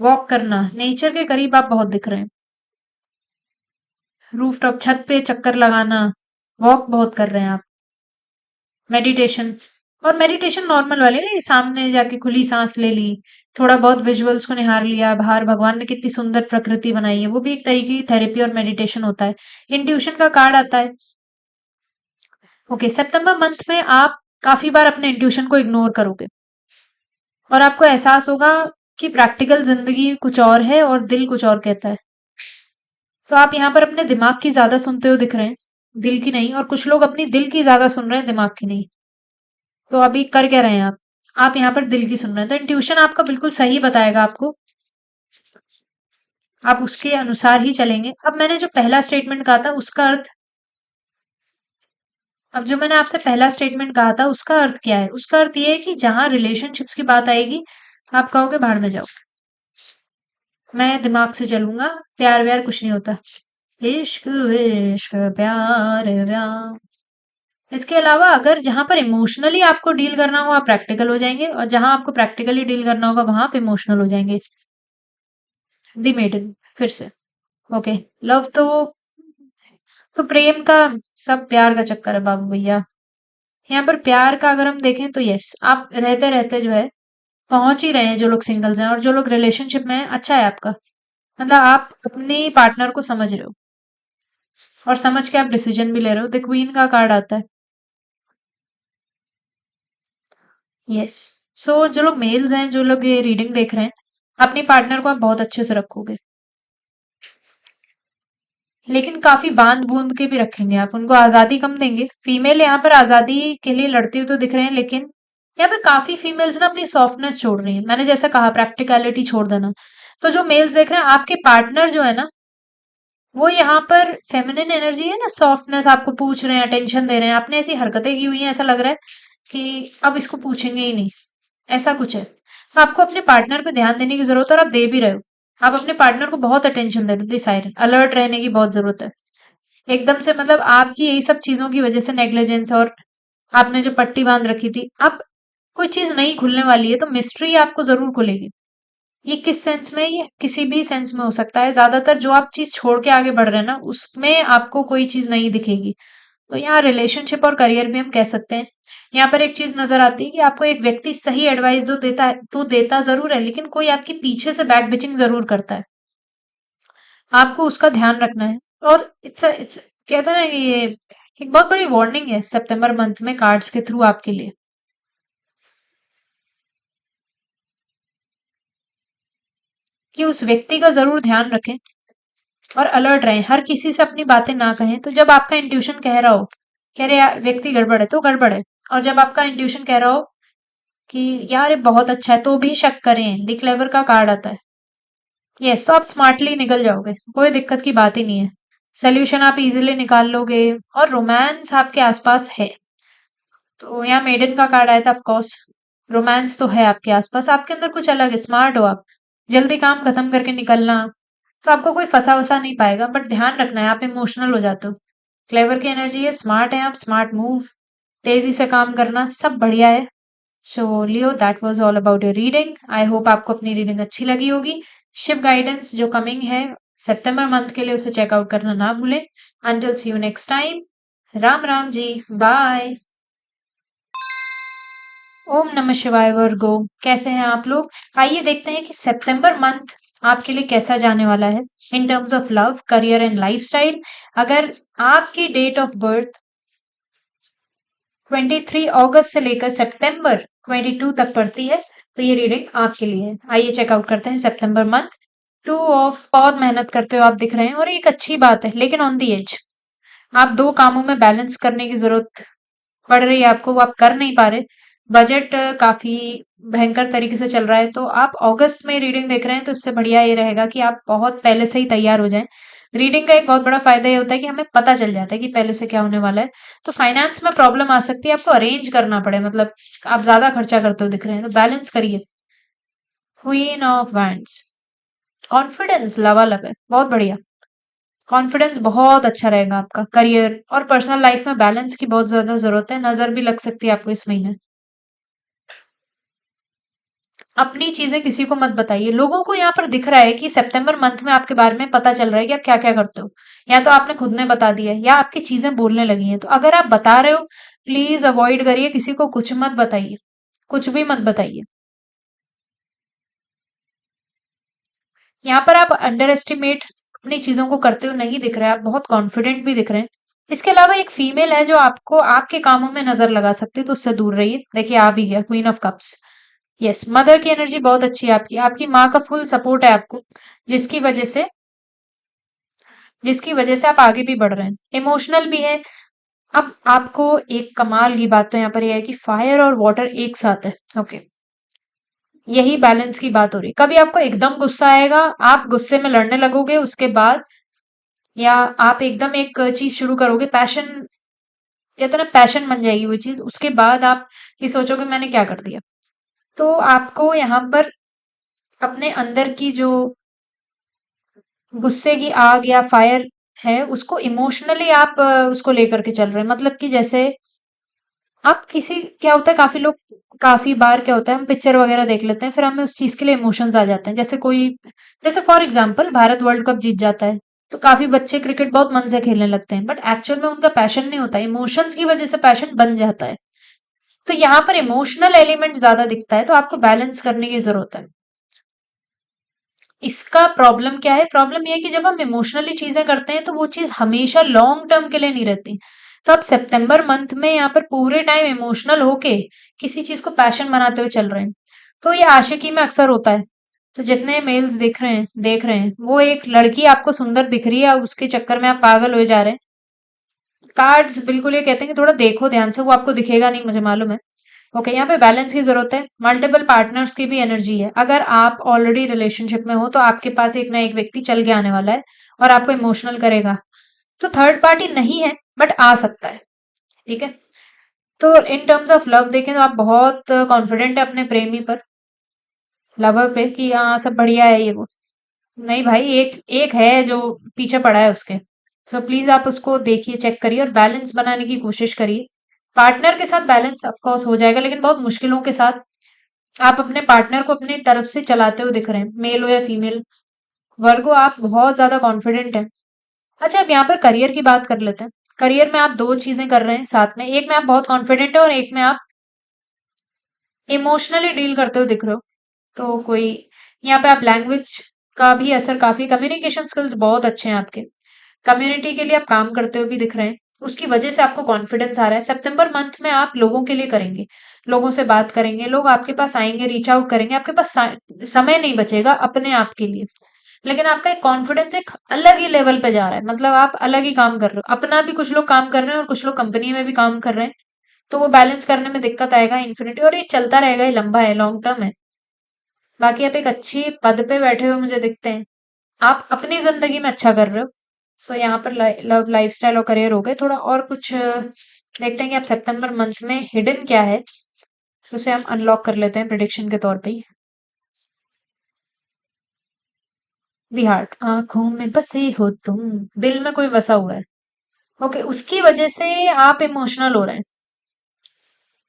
वॉक करना, नेचर के करीब आप बहुत दिख रहे हैं। रूफटॉप, छत पे चक्कर लगाना, वॉक बहुत कर रहे हैं आप। मेडिटेशन, और मेडिटेशन नॉर्मल वाली नहीं, सामने जाके खुली सांस ले ली, थोड़ा बहुत विजुअल्स को निहार लिया, बाहर भगवान ने कितनी सुंदर प्रकृति बनाई है, वो भी एक तरीके की थेरेपी और मेडिटेशन होता है। इंट्यूशन का कार्ड आता है। ओके, सितंबर मंथ में आप काफी बार अपने इंट्यूशन को इग्नोर करोगे और आपको एहसास होगा कि प्रैक्टिकल जिंदगी कुछ और है और दिल कुछ और कहता है। तो आप यहाँ पर अपने दिमाग की ज्यादा सुनते हुए दिख रहे हैं, दिल की नहीं। और कुछ लोग अपनी दिल की ज्यादा सुन रहे हैं, दिमाग की नहीं। तो अभी कर क्या रहे हैं आप यहाँ पर दिल की सुन रहे हैं। तो इंट्यूशन आपका बिल्कुल सही बताएगा आपको, आप उसके अनुसार ही चलेंगे। अब मैंने जो पहला स्टेटमेंट कहा था उसका अर्थ अब जो मैंने आपसे पहला स्टेटमेंट कहा था उसका अर्थ क्या है? उसका अर्थ ये है कि जहां रिलेशनशिप्स की बात आएगी आप कहोगे बाहर में जाओ, मैं दिमाग से चलूंगा, प्यार व्यार कुछ नहीं होता। इश्क विश्क प्यार व्यार। इसके अलावा अगर जहां पर इमोशनली आपको डील करना होगा आप प्रैक्टिकल हो जाएंगे, और जहां आपको प्रैक्टिकली डील करना होगा वहां आप इमोशनल हो जाएंगे। दी मेडन फिर से। ओके। लव तो प्रेम का सब प्यार का चक्कर है बाबू भैया। यहाँ पर प्यार का अगर हम देखें तो यस, आप रहते रहते जो है पहुंच ही रहे हैं, जो लोग सिंगल्स हैं और जो लोग रिलेशनशिप में हैं, अच्छा है आपका। मतलब आप अपने पार्टनर को समझ रहे हो और समझ के आप डिसीजन भी ले रहे हो। द क्वीन का कार्ड आता है। यस। सो जो लोग मेल्स हैं, जो लोग ये रीडिंग देख रहे हैं, अपने पार्टनर को आप बहुत अच्छे से रखोगे, लेकिन काफी बांध बूंद के भी रखेंगे। आप उनको आजादी कम देंगे। फीमेल यहाँ पर आजादी के लिए लड़ती हुई तो दिख रहे हैं, लेकिन यहाँ पे काफी फीमेल्स ना अपनी सॉफ्टनेस छोड़ रही हैं। मैंने जैसा कहा प्रैक्टिकलिटी छोड़ देना। तो जो मेल्स देख रहे हैं, आपके पार्टनर जो है ना, वो यहाँ पर फेमिनिन एनर्जी है ना, सॉफ्टनेस, आपको पूछ रहे हैं, अटेंशन दे रहे हैं। आपने ऐसी हरकतें की हुई हैं, ऐसा लग रहा है कि अब इसको पूछेंगे ही नहीं, ऐसा कुछ है। तो आपको अपने पार्टनर पे ध्यान देने की जरूरत है और आप दे भी रहे हो। आप अपने पार्टनर को बहुत अटेंशन दे रहे हो। साइरन अलर्ट रहने की बहुत जरूरत है। एकदम से मतलब आपकी यही सब चीजों की वजह से नेग्लिजेंस और आपने जो पट्टी बांध रखी थी, अब कोई चीज नहीं खुलने वाली है तो मिस्ट्री आपको जरूर खुलेगी। ये किस सेंस में? ये किसी भी सेंस में हो सकता है। ज्यादातर जो आप चीज छोड़ के आगे बढ़ रहे हैं ना, उसमें आपको कोई चीज नहीं दिखेगी। तो यहाँ रिलेशनशिप और करियर भी हम कह सकते हैं। यहाँ पर एक चीज नजर आती है कि आपको एक व्यक्ति सही एडवाइस जो देता है तो देता जरूर है, लेकिन कोई आपके पीछे से बैक बिचिंग जरूर करता है। आपको उसका ध्यान रखना है। और इट्स कहते हैं ना कि ये एक बहुत बड़ी वार्निंग है सितंबर मंथ में कार्ड्स के थ्रू आपके लिए, कि उस व्यक्ति का जरूर ध्यान रखें और अलर्ट रहें। हर किसी से अपनी बातें ना कहें। तो जब आपका इंट्यूशन कह रहा हो कह रहे यार व्यक्ति गड़बड़ है तो गड़बड़ है, और जब आपका इंट्यूशन कह रहा हो कि यार ये बहुत अच्छा है तो भी शक करें। द क्लेवर का कार्ड आता है। यस, तो आप स्मार्टली निकल जाओगे, कोई दिक्कत की बात ही नहीं है। सोल्यूशन आप इजीली निकाल लोगे और रोमांस आपके आसपास है। तो यहाँ मेडन का कार्ड आया था। ऑफ कोर्स रोमांस तो है आपके आसपास। आपके अंदर कुछ अलग है, स्मार्ट हो आप, जल्दी काम खत्म करके निकलना। तो आपको कोई फंसा वसा नहीं पाएगा, बट ध्यान रखना है आप इमोशनल हो जाते हो। क्लेवर की एनर्जी है, स्मार्ट है आप, स्मार्ट मूव, तेजी से काम करना, सब बढ़िया है। So Leo, that was all about your reading. I hope आपको अपनी रीडिंग अच्छी लगी होगी। शिव गाइडेंस जो कमिंग है सितंबर मंथ के लिए, उसे चेकआउट करना ना भूलें। Until see you next time. Ram Ram ji. Bye. ओम नमः शिवाय वर्गो। कैसे हैं आप लोग? आइए देखते हैं कि सितंबर मंथ आपके लिए कैसा जाने वाला है इन terms of love, career and lifestyle. अगर आपकी डेट ऑफ बर्थ 23 अगस्त से लेकर सितंबर 22 तक पड़ती है तो ये रीडिंग आपके लिए है। आइए चेकआउट करते हैं सितंबर मंथ। टू ऑफ, बहुत मेहनत करते हो आप दिख रहे हैं और एक अच्छी बात है, लेकिन ऑन दी एज आप दो कामों में बैलेंस करने की जरूरत पड़ रही है आपको, वो आप कर नहीं पा रहे। बजट काफी भयंकर तरीके से चल रहा है। तो आप अगस्त में रीडिंग देख रहे हैं तो इससे बढ़िया ये रहेगा कि आप बहुत पहले से ही तैयार हो जाएं। रीडिंग का एक बहुत बड़ा फायदा ये होता है कि हमें पता चल जाता है कि पहले से क्या होने वाला है। तो फाइनेंस में प्रॉब्लम आ सकती है, आपको अरेंज करना पड़े, मतलब आप ज्यादा खर्चा करते हो दिख रहे हैं, तो बैलेंस करिए। क्वीन ऑफ वैंड्स, कॉन्फिडेंस लवालब है, बहुत बढ़िया। कॉन्फिडेंस बहुत अच्छा रहेगा आपका। करियर और पर्सनल लाइफ में बैलेंस की बहुत ज्यादा जरूरत है। नजर भी लग सकती है आपको इस महीने। अपनी चीजें किसी को मत बताइए। लोगों को यहाँ पर दिख रहा है कि सितंबर मंथ में आपके बारे में पता चल रहा है कि आप क्या क्या करते हो, या तो आपने खुद ने बता दिया है या आपकी चीजें बोलने लगी हैं। तो अगर आप बता रहे हो, प्लीज अवॉइड करिए, किसी को कुछ मत बताइए, कुछ भी मत बताइए। यहाँ पर आप अंडर एस्टिमेट अपनी चीजों को करते हुए नहीं दिख रहे हैं, आप बहुत कॉन्फिडेंट भी दिख रहे हैं। इसके अलावा एक फीमेल है जो आपको आपके कामों में नजर लगा सकती है, तो उससे दूर रहिए। देखिए आ भी गया queen of cups. Yes, mother की एनर्जी बहुत अच्छी है आपकी। आपकी माँ का फुल सपोर्ट है आपको, जिसकी वजह से जिसकी वजह से आप आगे भी बढ़ रहे हैं, इमोशनल भी है। अब आपको एक कमाल की बात तो यहाँ पर यह है कि फायर और वाटर एक साथ है। ओके, यही बैलेंस की बात हो रही है। कभी आपको एकदम गुस्सा आएगा, आप गुस्से में लड़ने लगोगे, उसके बाद या आप एकदम एक चीज शुरू करोगे, पैशन कहते हैं ना पैशन बन जाएगी वो चीज, उसके बाद आप ये सोचोगे मैंने क्या कर दिया। तो आपको यहाँ पर अपने अंदर की जो गुस्से की आग या फायर है उसको इमोशनली आप उसको लेकर के चल रहे हैं, मतलब कि जैसे आप किसी क्या होता है काफी लोग काफी बार क्या होता है हम पिक्चर वगैरह देख लेते हैं फिर हमें उस चीज के लिए इमोशंस आ जाते हैं, जैसे कोई जैसे for example Bharat world cup जीत जाता है तो काफी बच्चे क्रिकेट बहुत मन से खेलने लगते हैं, बट एक्चुअल में उनका पैशन नहीं होता, इमोशंस की वजह से पैशन बन जाता है। तो यहाँ पर इमोशनल एलिमेंट ज्यादा दिखता है तो आपको बैलेंस करने की जरूरत है। इसका प्रॉब्लम क्या है? प्रॉब्लम ये है कि जब हम इमोशनली चीजें करते हैं तो वो चीज हमेशा लॉन्ग टर्म के लिए नहीं रहती। तो आप सितंबर मंथ में यहाँ पर पूरे टाइम इमोशनल होके किसी चीज को पैशन बनाते हुए चल रहे हैं, तो ये आशिकी में अक्सर होता है। तो जितने मेल्स देख रहे हैं वो एक लड़की आपको सुंदर दिख रही है, उसके चक्कर में आप पागल हो जा रहे हैं। कार्ड्स बिल्कुल ये कहते हैं कि थोड़ा देखो ध्यान से, वो आपको दिखेगा नहीं मुझे मालूम है। ओके, यहाँ पे बैलेंस की जरूरत है, मल्टीपल पार्टनर्स की भी एनर्जी है। अगर आप ऑलरेडी रिलेशनशिप में हो तो आपके पास एक ना एक व्यक्ति चल के आने वाला है और आपको इमोशनल करेगा। तो थर्ड पार्टी नहीं है बट आ सकता है। ठीक है, तो इन टर्म्स ऑफ लव देखें तो आप बहुत कॉन्फिडेंट है अपने प्रेमी पर, लवर पे, कि हाँ सब बढ़िया है ये वो। नहीं भाई, एक एक है जो पीछे पड़ा है उसके। सो प्लीज आप उसको देखिए, चेक करिए और बैलेंस बनाने की कोशिश करिए। पार्टनर के साथ बैलेंस ऑफ कोर्स हो जाएगा लेकिन बहुत मुश्किलों के साथ। आप अपने पार्टनर को अपनी तरफ से चलाते हुए दिख रहे हैं, मेल हो या फीमेल। वर्गो आप बहुत ज्यादा कॉन्फिडेंट हैं। अच्छा, अब यहाँ पर करियर की बात कर लेते हैं। करियर में आप दो चीजें कर रहे हैं साथ में, एक में आप बहुत कॉन्फिडेंट है और एक में आप इमोशनली डील करते हुए दिख रहे हो। तो कोई यहाँ पे आप लैंग्वेज का भी असर, काफी कम्युनिकेशन स्किल्स बहुत अच्छे हैं आपके, कम्युनिटी के लिए आप काम करते हुए भी दिख रहे हैं, उसकी वजह से आपको कॉन्फिडेंस आ रहा है। सितंबर मंथ में आप लोगों के लिए करेंगे, लोगों से बात करेंगे, लोग आपके पास आएंगे, रीच आउट करेंगे, आपके पास समय नहीं बचेगा अपने आप के लिए। लेकिन आपका एक कॉन्फिडेंस एक अलग ही लेवल पे जा रहा है, मतलब आप अलग ही काम कर रहे हो अपना भी, कुछ लोग काम कर रहे हैं और कुछ लोग कंपनी में भी काम कर रहे हैं। तो वो बैलेंस करने में दिक्कत आएगा इन्फिनिटी, और ये चलता रहेगा, ये लंबा है, लॉन्ग टर्म है। बाकी आप एक अच्छी पद पे बैठे हुए मुझे दिखते हैं, आप अपनी जिंदगी में अच्छा कर रहे हो। सो यहाँ पर लव लाइफस्टाइल और करियर हो गए। थोड़ा और कुछ देखते हैं कि आप सितंबर मंथ में हिडन क्या है, तो उसे हम अनलॉक कर लेते हैं प्रिडिक्शन के तौर पे ही। दी हार्ट, आंखों में बसे हो तुम, दिल में कोई बसा हुआ है। ओके, उसकी वजह से आप इमोशनल हो रहे हैं।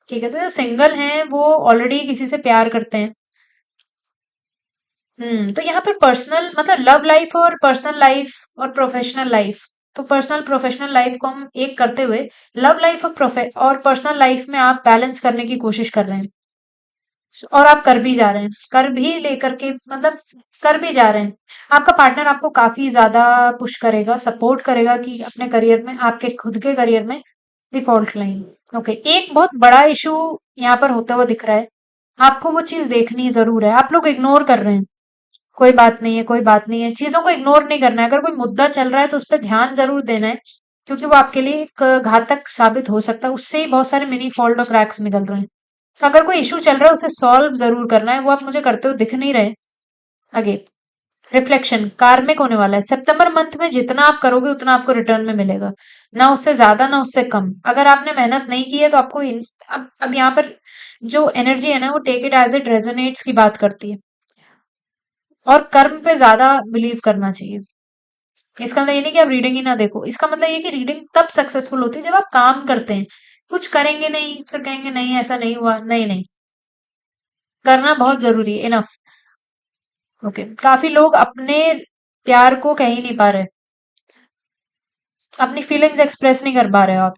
ठीक है, तो जो सिंगल हैं वो ऑलरेडी किसी से प्यार करते हैं। तो यहाँ पर पर्सनल मतलब लव लाइफ और पर्सनल लाइफ और प्रोफेशनल लाइफ, तो पर्सनल प्रोफेशनल लाइफ को हम एक करते हुए लव लाइफ और और पर्सनल लाइफ में आप बैलेंस करने की कोशिश कर रहे हैं, और आप कर भी जा रहे हैं, कर भी लेकर के मतलब कर भी जा रहे हैं। आपका पार्टनर आपको काफी ज्यादा पुश करेगा, सपोर्ट करेगा कि अपने करियर में, आपके खुद के करियर में। Default line. ओके, एक बहुत बड़ा इशू यहाँ पर होता हुआ दिख रहा है, आपको वो चीज देखनी जरूर है, आप लोग इग्नोर कर रहे हैं। कोई बात नहीं है, कोई बात नहीं है, चीजों को इग्नोर नहीं करना है। अगर कोई मुद्दा चल रहा है तो उस पर ध्यान जरूर देना है, क्योंकि वो आपके लिए एक घातक साबित हो सकता है, उससे ही बहुत सारे मिनी फॉल्ट और क्रैक्स निकल रहे हैं। तो अगर कोई इशू चल रहा है उसे सॉल्व जरूर करना है, वो आप मुझे करते हुए दिख नहीं रहे। आगे रिफ्लेक्शन कार्मिक होने वाला है सितंबर मंथ में, जितना आप करोगे उतना आपको रिटर्न में मिलेगा, ना उससे ज्यादा ना उससे कम। अगर आपने मेहनत नहीं की है तो आपको अब यहाँ पर जो एनर्जी है ना, वो take it as it resonates की बात करती है, और कर्म पे ज्यादा बिलीव करना चाहिए। इसका मतलब ये नहीं कि आप रीडिंग ही ना देखो, इसका मतलब ये कि रीडिंग तब सक्सेसफुल होती है जब आप काम करते हैं। कुछ करेंगे नहीं फिर कहेंगे नहीं ऐसा नहीं हुआ, नहीं नहीं, करना बहुत जरूरी है, इनफ। ओके, काफी लोग अपने प्यार को कह ही नहीं पा रहे, अपनी फीलिंग्स एक्सप्रेस नहीं कर पा रहे हो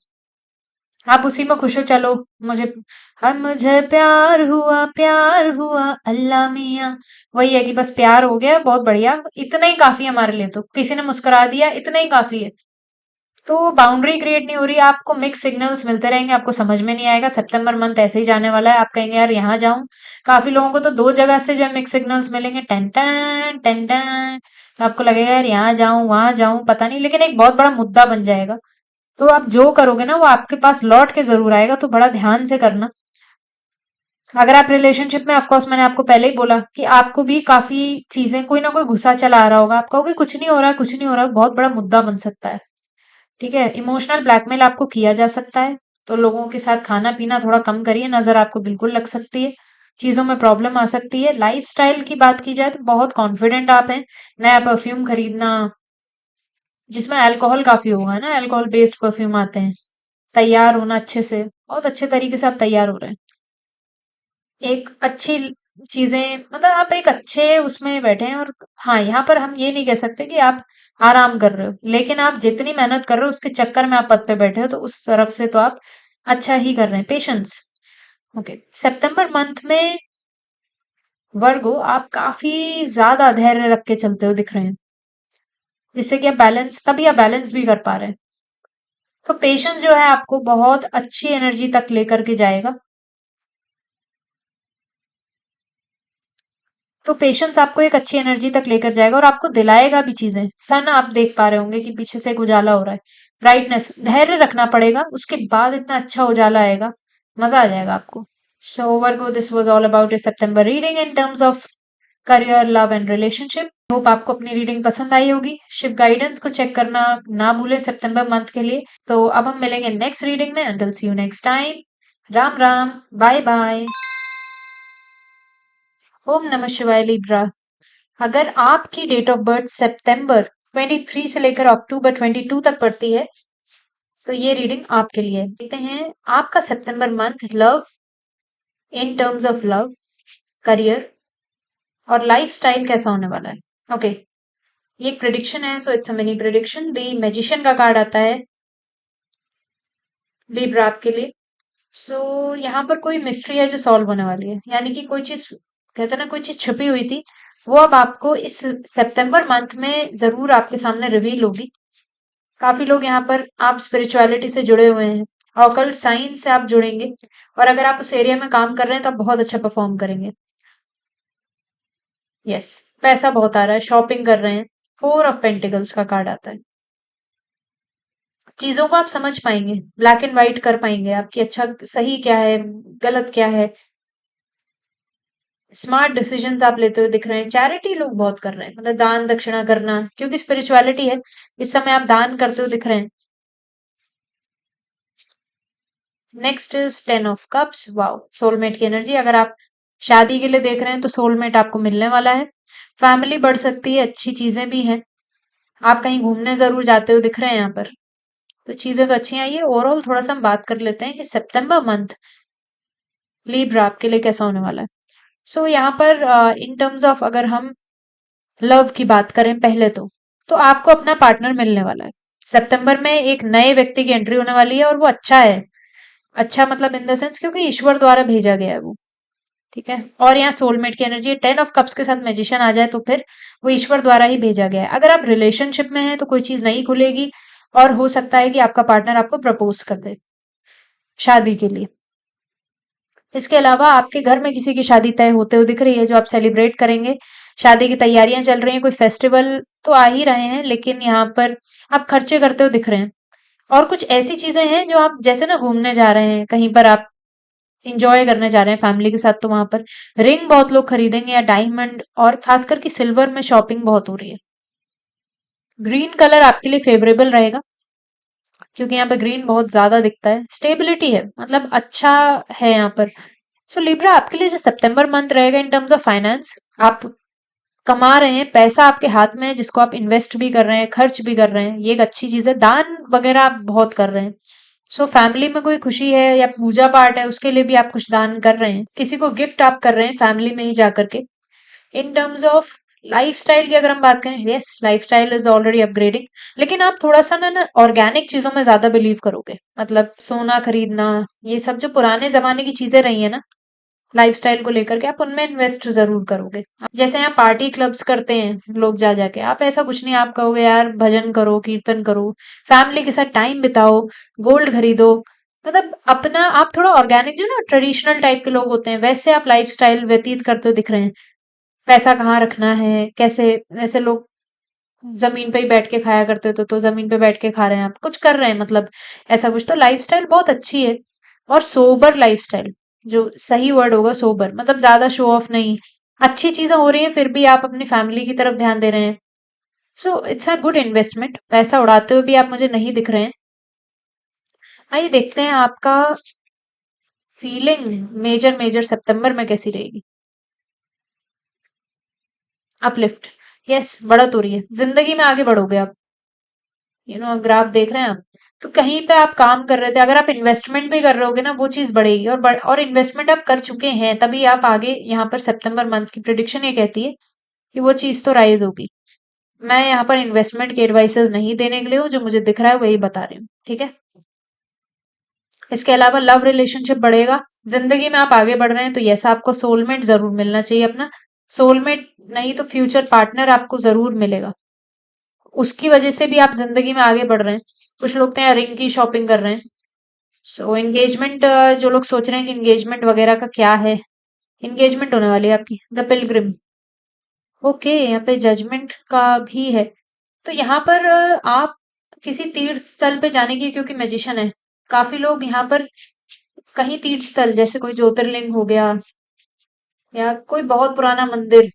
आप उसी में खुश हो, चलो मुझे, हम मुझे प्यार हुआ अल्लाह मियाँ। वही है कि बस प्यार हो गया, बहुत बढ़िया, इतना ही काफी है हमारे लिए, तो किसी ने मुस्कुरा दिया इतना ही काफी है। तो बाउंड्री क्रिएट नहीं हो रही, आपको मिक्स सिग्नल्स मिलते रहेंगे, आपको समझ में नहीं आएगा। सितंबर मंथ ऐसे ही जाने वाला है, आप कहेंगे यार यहाँ जाऊं। काफी लोगों को तो दो जगह से जो है मिक्स सिग्नल्स मिलेंगे, टेन टेन टेन टेन, तो आपको लगेगा यार यहाँ जाऊं वहां जाऊं पता नहीं, लेकिन एक बहुत बड़ा मुद्दा बन जाएगा। तो आप जो करोगे ना वो आपके पास लौट के जरूर आएगा, तो बड़ा ध्यान से करना। अगर आप रिलेशनशिप में, ऑफकोर्स मैंने आपको पहले ही बोला कि आपको भी काफी चीजें, कोई ना कोई गुस्सा चला आ रहा होगा, आप कहोगे कुछ नहीं हो रहा, कुछ नहीं हो रहा, बहुत बड़ा मुद्दा बन सकता है। ठीक है? इमोशनल ब्लैकमेल आपको किया जा सकता है, तो लोगों के साथ खाना-पीना थोड़ा कम करिए, नज़र आपको बिल्कुल लग सकती है, चीज़ों में प्रॉब्लम आ सकती है। लाइफ़स्टाइल की बात की जाए तो बहुत कॉन्फिडेंट आप हैं, नया परफ्यूम खरीदना जिसमें अल्कोहल काफ़ी होगा ना, अल्कोहल बेस्ड परफ्यूम आते हैं। तैयार होना अच्छे से, बहुत अच्छे तरीके से आप तैयार हो रहे हैं। एक अच्छी चीज़ें मतलब आप एक अच्छे उसमें बैठे हैं और हाँ, यहाँ पर हम ये नहीं कह सकते कि आप आराम कर रहे हो, लेकिन आप जितनी मेहनत कर रहे हो उसके चक्कर में आप पद पे बैठे हो, तो उस तरफ से तो आप अच्छा ही कर रहे हैं। Patience, okay. सितंबर मंथ में वर्गो आप काफ़ी ज़्यादा धैर्य रख के चलते हो दिख रहे हैं, जिससे कि आप बैलेंस तभी आप बैलेंस भी कर पा रहे हैं। तो पेशेंस जो है आपको बहुत अच्छी एनर्जी तक लेकर के जाएगा। तो पेशेंस आपको एक अच्छी एनर्जी तक लेकर जाएगा और आपको दिलाएगा भी चीजें। सन आप देख पा रहे होंगे कि पीछे से एक उजाला हो रहा है, ब्राइटनेस। धैर्य रखना पड़ेगा, उसके बाद इतना अच्छा उजाला आएगा, मजा आ जाएगा आपको। So Virgo, this was all about a September reading in terms of career, love and relationship. Hope आपको अपनी रीडिंग पसंद आई होगी। शिव गाइडेंस को चेक करना ना भूलें सितंबर मंथ के लिए। तो अब हम मिलेंगे नेक्स्ट रीडिंग में। Until see you next time. Ram Ram, bye bye. ओम नमः शिवाय लिब्रा। अगर आपकी डेट ऑफ बर्थ सितंबर 23 से लेकर अक्टूबर 22 तक पड़ती है तो ये रीडिंग आपके लिए है। देखते हैं आपका सितंबर month love, in terms of love, career और लाइफस्टाइल कैसा होने वाला है। ओके, ये एक प्रिडिक्शन है, so it's a mini prediction. The magician का कार्ड आता है लिब्रा आपके लिए। सो यहाँ पर कोई मिस्ट्री है जो सॉल्व होने वाली है, यानी कि कोई चीज, कहते हैं ना, कोई चीज छुपी हुई थी, वो अब आपको इस सितंबर मंथ में जरूर आपके सामने रिवील होगी। काफी लोग यहाँ पर आप स्पिरिचुअलिटी से जुड़े हुए हैं, ऑकल्ट साइंस से आप जुड़ेंगे, और अगर आप उस एरिया में काम कर रहे हैं तो आप बहुत अच्छा परफॉर्म करेंगे। यस, पैसा बहुत आ रहा है, शॉपिंग कर रहे हैं। 4 ऑफ पेंटिकल्स का कार्ड आता है। चीजों को आप समझ पाएंगे, ब्लैक एंड व्हाइट कर पाएंगे आपकी अच्छा सही क्या है, गलत क्या है। स्मार्ट डिसीजंस आप लेते हुए दिख रहे हैं। चैरिटी लोग बहुत कर रहे हैं, मतलब दान दक्षिणा करना, क्योंकि स्पिरिचुअलिटी है, इस समय आप दान करते हुए दिख रहे हैं। Next is 10 of cups. Wow, soulmate की एनर्जी। अगर आप शादी के लिए देख रहे हैं तो सोलमेट आपको मिलने वाला है। फैमिली बढ़ सकती है, अच्छी चीजें भी हैं। आप कहीं घूमने जरूर जाते हुए दिख रहे हैं यहाँ पर, तो चीजें तो अच्छी आई है। ओवरऑल थोड़ा सा हम बात कर लेते हैं कि सितंबर मंथ लीब्रा आपके लिए कैसा होने वाला है। सो यहाँ पर इन टर्म्स ऑफ अगर हम लव की बात करें पहले तो आपको अपना पार्टनर मिलने वाला है। सितंबर में एक नए व्यक्ति की एंट्री होने वाली है और वो अच्छा है। अच्छा मतलब इन द सेंस क्योंकि ईश्वर द्वारा भेजा गया है वो। ठीक है, और यहाँ सोलमेट की एनर्जी है। 10 ऑफ कप्स के साथ मैजिशियन आ जाए तो फिर वो ईश्वर द्वारा ही भेजा गया है। अगर आप रिलेशनशिप में हैं तो कोई चीज नहीं खुलेगी, और हो सकता है कि आपका पार्टनर आपको प्रपोज कर दे शादी के लिए। इसके अलावा आपके घर में किसी की शादी तय होते हुए दिख रही है, जो आप सेलिब्रेट करेंगे। शादी की तैयारियां चल रही हैं, कोई फेस्टिवल तो आ ही रहे हैं, लेकिन यहाँ पर आप खर्चे करते हुए दिख रहे हैं। और कुछ ऐसी चीजें हैं जो आप जैसे ना घूमने जा रहे हैं, कहीं पर आप इंजॉय करने जा रहे हैं फैमिली के साथ, तो वहां पर रिंग बहुत लोग खरीदेंगे या डायमंड, और खास करके सिल्वर में शॉपिंग बहुत हो रही है। ग्रीन कलर आपके लिए फेवरेबल रहेगा, क्योंकि यहाँ पे ग्रीन बहुत ज्यादा दिखता है। स्टेबिलिटी है, मतलब अच्छा है यहाँ पर। सो लिब्रा आपके लिए जो सितंबर मंथ रहेगा इन टर्म्स ऑफ फाइनेंस, आप कमा रहे हैं, पैसा आपके हाथ में है जिसको आप इन्वेस्ट भी कर रहे हैं, खर्च भी कर रहे हैं, ये एक अच्छी चीज है। दान वगैरह आप बहुत कर रहे हैं। सो फैमिली में कोई खुशी है या पूजा पाठ है, उसके लिए भी आप कुछ दान कर रहे हैं। किसी को गिफ्ट आप कर रहे हैं फैमिली में ही जाकर के। इन टर्म्स ऑफ लाइफस्टाइल की अगर हम बात करें, yes, lifestyle is already upgrading, लेकिन आप थोड़ा सा ना ऑर्गेनिक चीजों में ज्यादा बिलीव करोगे। मतलब सोना खरीदना, ये सब जो पुराने जमाने की चीजें रही है ना लाइफस्टाइल को लेकर के, आप उनमें इन्वेस्ट जरूर करोगे। जैसे यहाँ पार्टी क्लब्स करते हैं लोग जा जाके, आप ऐसा कुछ नहीं, आप कहोगे यार भजन करो, कीर्तन करो, फैमिली के साथ टाइम बिताओ, गोल्ड खरीदो। मतलब अपना आप थोड़ा ऑर्गेनिक, जो ना ट्रेडिशनल टाइप के लोग होते हैं, वैसे आप लाइफस्टाइल व्यतीत करते हुए दिख रहे हैं। पैसा कहाँ रखना है, कैसे, ऐसे लोग जमीन पे ही बैठ के खाया करते थे तो जमीन पे बैठ के खा रहे हैं, आप कुछ कर रहे हैं, मतलब ऐसा कुछ। तो लाइफस्टाइल बहुत अच्छी है, और सोबर लाइफस्टाइल, जो सही वर्ड होगा सोबर, मतलब ज्यादा शो ऑफ नहीं। अच्छी चीजें हो रही हैं फिर भी आप अपनी फैमिली की तरफ ध्यान दे रहे हैं। सो इट्स अ गुड इन्वेस्टमेंट। पैसा उड़ाते हुए भी आप मुझे नहीं दिख रहे हैं। आइए देखते हैं आपका फीलिंग मेजर मेजर सितंबर में कैसी रहेगी। अपलिफ्ट। यस, बढ़त हो रही है, जिंदगी में आगे बढ़ोगे आप। ग्राफ देख रहे हैं आप। तो कहीं पे आप काम कर रहे थे, अगर आप इन्वेस्टमेंट भी कर रहे होगे ना, वो चीज बढ़ेगी। और इन्वेस्टमेंट आप कर चुके हैं, तभी आप आगे यहाँ पर सितंबर मंथ की प्रिडिक्शन ये कहती है कि वो चीज तो राइज होगी। मैं यहाँ पर इन्वेस्टमेंट के एडवाइसेस नहीं देने के लिए हूँ, जो मुझे दिख रहा है वही बता रही हूँ, ठीक है। इसके अलावा लव रिलेशनशिप बढ़ेगा। जिंदगी में आप आगे बढ़ रहे हैं तो यस, आपको सोलमेट जरूर मिलना चाहिए अपना। सोलमेट नहीं तो फ्यूचर पार्टनर आपको जरूर मिलेगा। उसकी वजह से भी आप जिंदगी में आगे बढ़ रहे हैं। कुछ लोग तो यहाँ रिंग की शॉपिंग कर रहे हैं। सो एंगेजमेंट, जो लोग सोच रहे हैं कि एंगेजमेंट वगैरह का क्या है, एंगेजमेंट होने वाली है आपकी। The Pilgrim. ओके, यहाँ पे जजमेंट का भी है। तो यहाँ पर आप किसी तीर्थ स्थल पे जाने की, क्योंकि मैजिशियन है, काफी लोग यहाँ पर कहीं तीर्थ स्थल जैसे कोई ज्योतिर्लिंग हो गया या कोई बहुत पुराना मंदिर,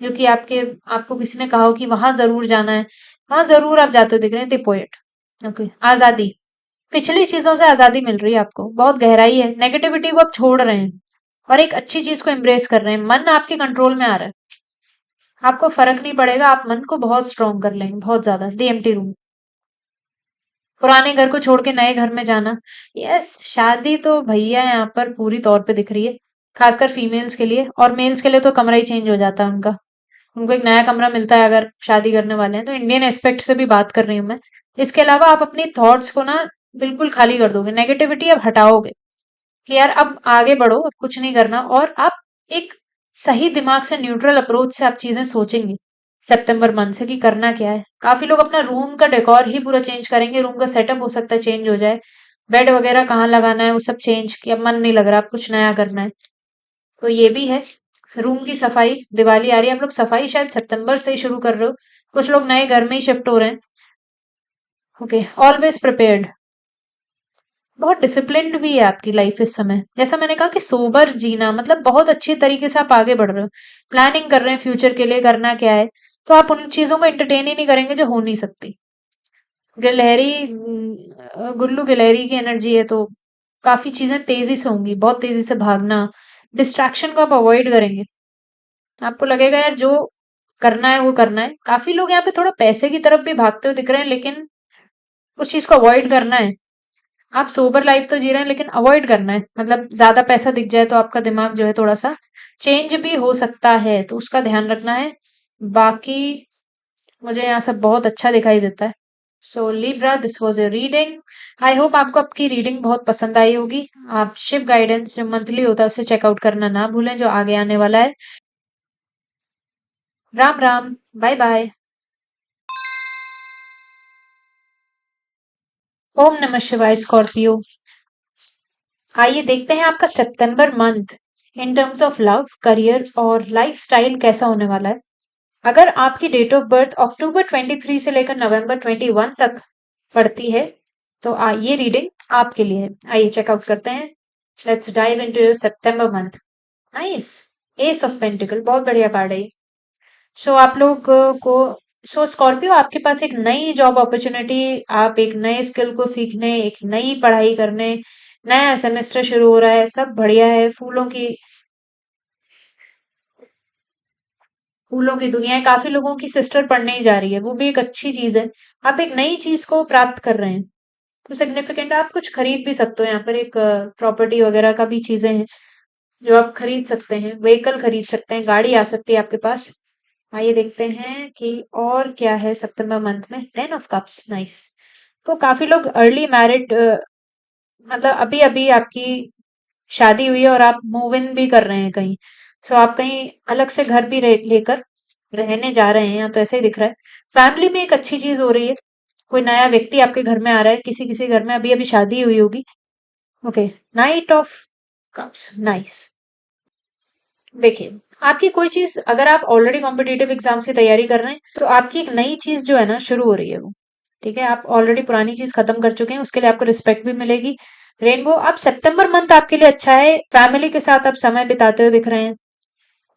जो कि आपको किसी ने कहा हो कि वहां जरूर जाना है, वहां जरूर आप जाते हो दिख रहे हैं। The poet. ओके, आजादी। पिछली चीजों से आजादी मिल रही है आपको, बहुत गहराई है, नेगेटिविटी को आप छोड़ रहे हैं और एक अच्छी चीज को एम्ब्रेस कर रहे हैं। मन आपके कंट्रोल में आ रहा है, आपको फर्क नहीं पड़ेगा, आप मन को बहुत स्ट्रॉन्ग कर लेंगे, बहुत ज्यादा। The empty room. पुराने घर को छोड़ के नए घर में जाना। यस, शादी तो भैया यहाँ पर पूरी तौर पे दिख रही है, खासकर फीमेल्स के लिए। और मेल्स के लिए तो कमरा ही चेंज हो जाता है उनका। उनको एक नया कमरा मिलता है अगर शादी करने वाले हैं तो। इंडियन एस्पेक्ट से भी बात कर रही हूँ मैं। इसके अलावा आप अपनी थॉट्स को ना बिल्कुल खाली कर दोगे, नेगेटिविटी अब हटाओगे कि यार अब आगे बढ़ो, अब कुछ नहीं करना। और आप एक सही दिमाग से, न्यूट्रल अप्रोच से आप चीजें सोचेंगे सितंबर मंथ से कि करना क्या है। काफी लोग अपना रूम का डेकोर ही पूरा चेंज करेंगे, रूम का सेटअप हो सकता है चेंज हो जाए, बेड वगैरह कहाँ लगाना है वो सब चेंज किया, मन नहीं लग रहा, अब कुछ नया करना है। तो ये भी है। रूम की सफाई, दिवाली आ रही है, आप लोग सफाई शायद सितंबर से ही शुरू कर रहे हो। कुछ लोग नए घर में ही शिफ्ट हो रहे हैं। Okay, always prepared. बहुत डिसिप्लिन्ड भी है आपकी लाइफ इस समय। जैसा मैंने कहा कि सोबर जीना, मतलब बहुत अच्छे तरीके से आप आगे बढ़ रहे हो, प्लानिंग कर रहे हैं फ्यूचर के लिए करना क्या है। तो आप उन चीजों को एंटरटेन ही नहीं करेंगे जो हो नहीं सकती। गिलहरी, गुल्लू गिलहरी की एनर्जी है, तो काफी चीजें तेजी से होंगी, बहुत तेजी से भागना। डिस्ट्रैक्शन को आप अवॉइड करेंगे। आपको लगेगा यार जो करना है वो करना है। काफी लोग यहाँ पे थोड़ा पैसे की तरफ भी भागते हुए दिख रहे हैं, लेकिन उस चीज को अवॉइड करना है। आप सोबर लाइफ तो जी रहे हैं, लेकिन अवॉइड करना है। मतलब ज्यादा पैसा दिख जाए तो आपका दिमाग जो है थोड़ा सा चेंज भी हो सकता है, तो उसका ध्यान रखना है। बाकी मुझे यहाँ सब बहुत अच्छा दिखाई देता है। So Libra, this was a reading. I hope आपको आपकी रीडिंग बहुत पसंद आई होगी। आप शिव गाइडेंस जो मंथली होता है उसे चेकआउट करना ना भूलें, जो आगे आने वाला है। Ram Ram, bye bye. ओम नमः शिवाय स्कॉर्पियो। आइए देखते हैं आपका सितंबर month in terms of love, career और लाइफस्टाइल कैसा होने वाला है। अगर आपकी डेट ऑफ बर्थ अक्टूबर 23 से लेकर नवंबर 21 तक पड़ती है, तो ये रीडिंग आपके लिए है। आइए चेकआउट करते हैं। Let's dive into your September month. Nice. S of pentacle, बहुत बढ़िया कार्ड है ये। सो आप लोग को, सो स्कॉर्पियो, आपके पास एक नई जॉब अपॉर्चुनिटी, आप एक नए स्किल को सीखने, एक नई पढ़ाई करने, नया सेमेस्टर शुरू हो रहा है, सब बढ़िया है। फूलों की दुनिया है। काफी लोगों की सिस्टर पढ़ने ही जा रही है, वो भी एक अच्छी चीज है। आप एक नई चीज को प्राप्त कर रहे हैं, तो सिग्निफिकेंट। आप कुछ खरीद भी सकते हो, यहाँ पर एक प्रॉपर्टी वगैरह का भी चीजें हैं जो आप खरीद सकते हैं। व्हीकल खरीद सकते हैं, गाड़ी आ सकती है आपके पास। आइए देखते हैं कि और क्या है सितंबर मंथ में। 10 ऑफ कप्स, नाइस। तो काफी लोग अर्ली मैरिड, मतलब अभी अभी आपकी शादी हुई है और आप मूव इन भी कर रहे हैं कहीं। तो आप कहीं अलग से घर भी लेकर रहने जा रहे हैं, या तो ऐसे ही दिख रहा है। फैमिली में एक अच्छी चीज हो रही है, कोई नया व्यक्ति आपके घर में आ रहा है, किसी किसी घर में अभी अभी शादी हुई होगी। Okay, night of cups, nice. देखिए, आपकी कोई चीज, अगर आप ऑलरेडी कॉम्पिटिटिव एग्जाम्स की तैयारी कर रहे हैं, तो आपकी एक नई चीज जो है ना शुरू हो रही है वो। ठीक है, आप ऑलरेडी पुरानी चीज खत्म कर चुके हैं, उसके लिए आपको रिस्पेक्ट भी मिलेगी। रेनबो, आप सितंबर मंथ आपके लिए अच्छा है। फैमिली के साथ आप समय बिताते हुए दिख रहे हैं,